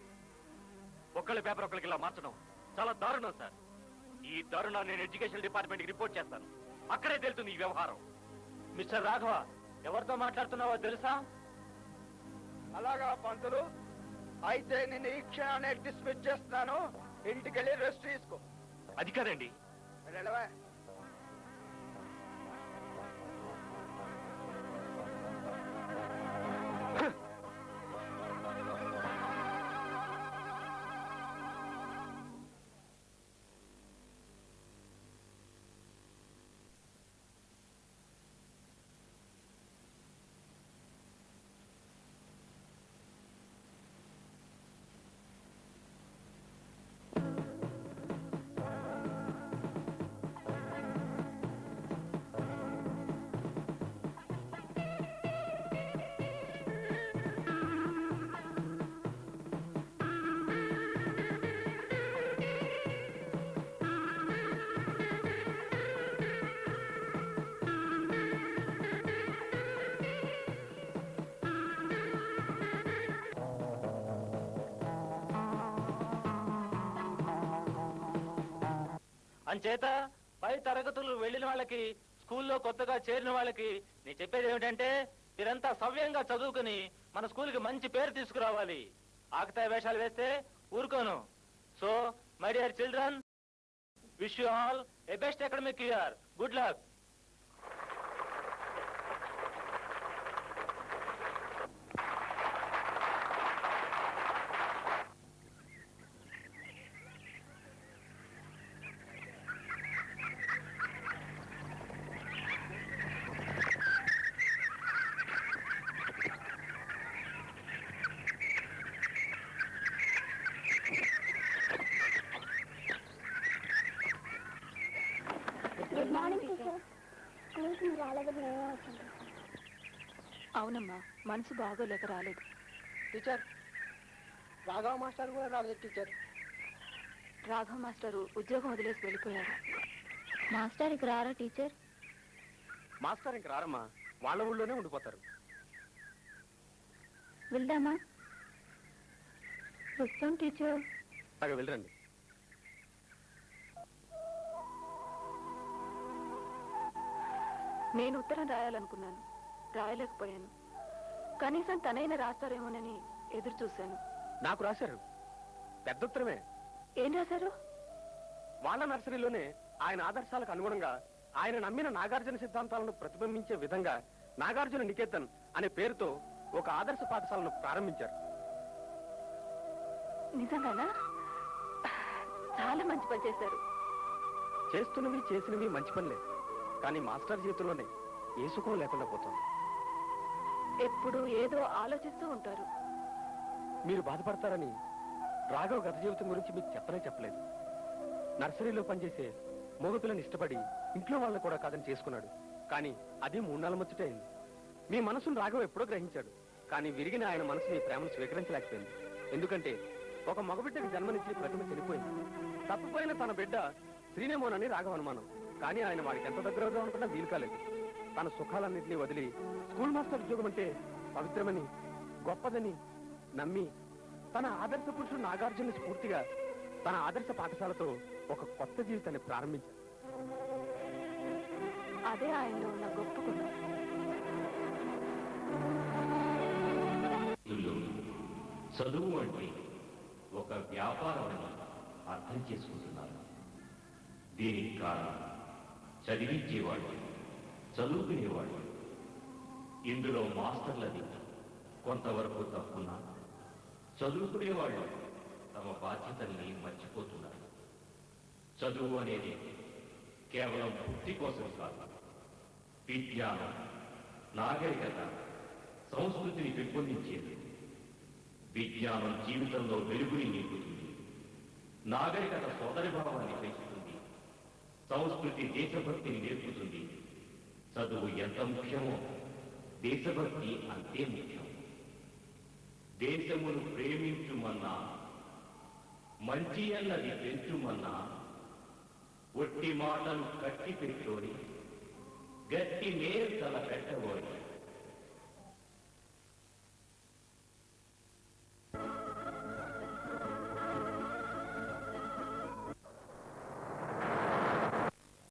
ఒక్కళ్ళ పేపర్ ఒక్కరికి ఇలా మార్చడం చాలా దారుణం సార్. ఈ దారుణాన్ని నేను ఎడ్యుకేషన్ డిపార్ట్మెంట్ కి రిపోర్ట్ చేస్తాను. అక్కడే తెలుస్తుంది ఈ వ్యవహారం. మిస్టర్ రాఘవ, ఎవరితో మాట్లాడుతున్నావో తెలుసా? అలాగా పంతులు, అయితే నేను ఈ క్షణాన్ని డిస్మిస్ చేస్తున్నాను. ఇంటికెళ్ళి రెస్ట్ తీసుకో. అది కాదండి. వెళ్ళవా? అంచేత పై తరగతులు వెళ్ళిన వాళ్ళకి, స్కూల్లో కొత్తగా చేరిన వాళ్ళకి నేను చెప్పేది ఏమిటంటే, మీరంతా సవ్యంగా చదువుకుని మన స్కూల్కి మంచి పేరు తీసుకురావాలి. ఆకతాయి వేషాలు వేస్తే ఊరుకోను. So my dear children, wish you all A best academic year. Good luck. Good morning teacher. స్కూల్కి మీరు రాలేదని మేమే వచ్చాను. అవునమ్మా, మనసు బాగోలేక రాలేదు. టీచర్, రాఘవ మాస్టర్ కూడా రాలేదు టీచర్. రాఘవ మాస్టరు ఉద్యోగం వదిలేసి వెళ్ళిపోయాడు. మాస్టర్కి రారా టీచర్? మాస్టర్ ఇంక రారమ్మా, వాళ్ళ ఊళ్ళోనే ఉండిపోతారు. వెళ్దామా? వస్తాం టీచర్. అలాగే వెళ్ళరండి. నేను ఉత్తరం రాయాలనుకున్నాను, రాయలేకపోయాను. కనీసం తనైనా రాస్తారేమోనని ఎదురు చూశాను. నాకు రాశారు, పెద్ద ఉత్తరమే. ఏం రాశారు? వాళ్ళ నర్సరీలోనే ఆయన ఆదర్శాలకు అనుగుణంగా ఆయన నమ్మిన నాగార్జున సిద్ధాంతాలను ప్రతిబింబించే విధంగా నాగార్జున నికేతన్ అనే పేరుతో ఒక ఆదర్శ పాఠశాలను ప్రారంభించారు. నిజంగానా? చాలా మంచి పని చేశారు. చేస్తున్నవి చేసినవి మంచి పనులే, కానీ మాస్టర్ చేతుల్లోనే ఏ సుఖం లేకుండా పోతుంది. ఎప్పుడు ఏదో ఆలోచిస్తూ ఉంటారు. మీరు బాధపడతారని రాఘవ్ గత జీవితం గురించి మీకు చెప్పలేదు. నర్సరీలో పనిచేసే మగపిల్లని ఇష్టపడి ఇంట్లో వాళ్ళని కూడా కాదని చేసుకున్నాడు. కానీ అది 3 నెలల ముచ్చటే అయింది. మీ మనసును రాఘవ్ ఎప్పుడో గ్రహించాడు, కానీ విరిగిన ఆయన మనసు మీ ప్రేమను స్వీకరించలేకపోయింది. ఎందుకంటే ఒక మగబిడ్డకి జన్మనిచ్చి ప్రతిమ చనిపోయింది. తప్పిపోయిన తన బిడ్డ శ్రీనేమోనని రాఘవ్ అనుమానం. కానీ ఆయన వాడికి ఎంత దగ్గర అవుదాం అనుకున్నా వీలు కాలేదు. తన సుఖాలన్నింటినీ వదిలి స్కూల్ మాస్టర్ ఉద్యోగం అంటే పవిత్రమని, గొప్పదని నమ్మి తన ఆదర్శ పురుషుడు నాగార్జున స్ఫూర్తిగా తన ఆదర్శ పాఠశాలతో ఒక కొత్త జీవితాన్ని ప్రారంభించారు. అదే ఆయనలో ఉన్న గొప్ప గుణం. చదువు అంటే ఒక వ్యాపారం అని అర్థం చేసుకుంటున్నారు. దీనికి కారణం చదివించేవాళ్ళు, చదువుకునేవాళ్ళు. ఇందులో మాస్టర్లది కొంతవరకు తప్పున్నా చదువుకునేవాళ్ళు తమ బాధ్యతల్ని మర్చిపోతున్నారు. చదువు అనేది కేవలం బుద్ధి కోసం కాదు, విజ్ఞానం, నాగరికత, సంస్కృతిని పెంపొందించేది. విజ్ఞానం జీవితంలో వెలుగుని నింపుతుంది, నాగరికత సోదరి భావాన్ని పెంచుతుంది, సంస్కృతి దేశభక్తిని నేర్పుతుంది. చదువు ఎంత ముఖ్యమో దేశభక్తి అంతే ముఖ్యం. దేశమును ప్రేమించుమన్నా, మంచి అన్నది పెంచుమన్నా, ఒట్టి మాటలు కట్టి పెట్టుకొని గట్టి మేలు తల పెట్టబోయి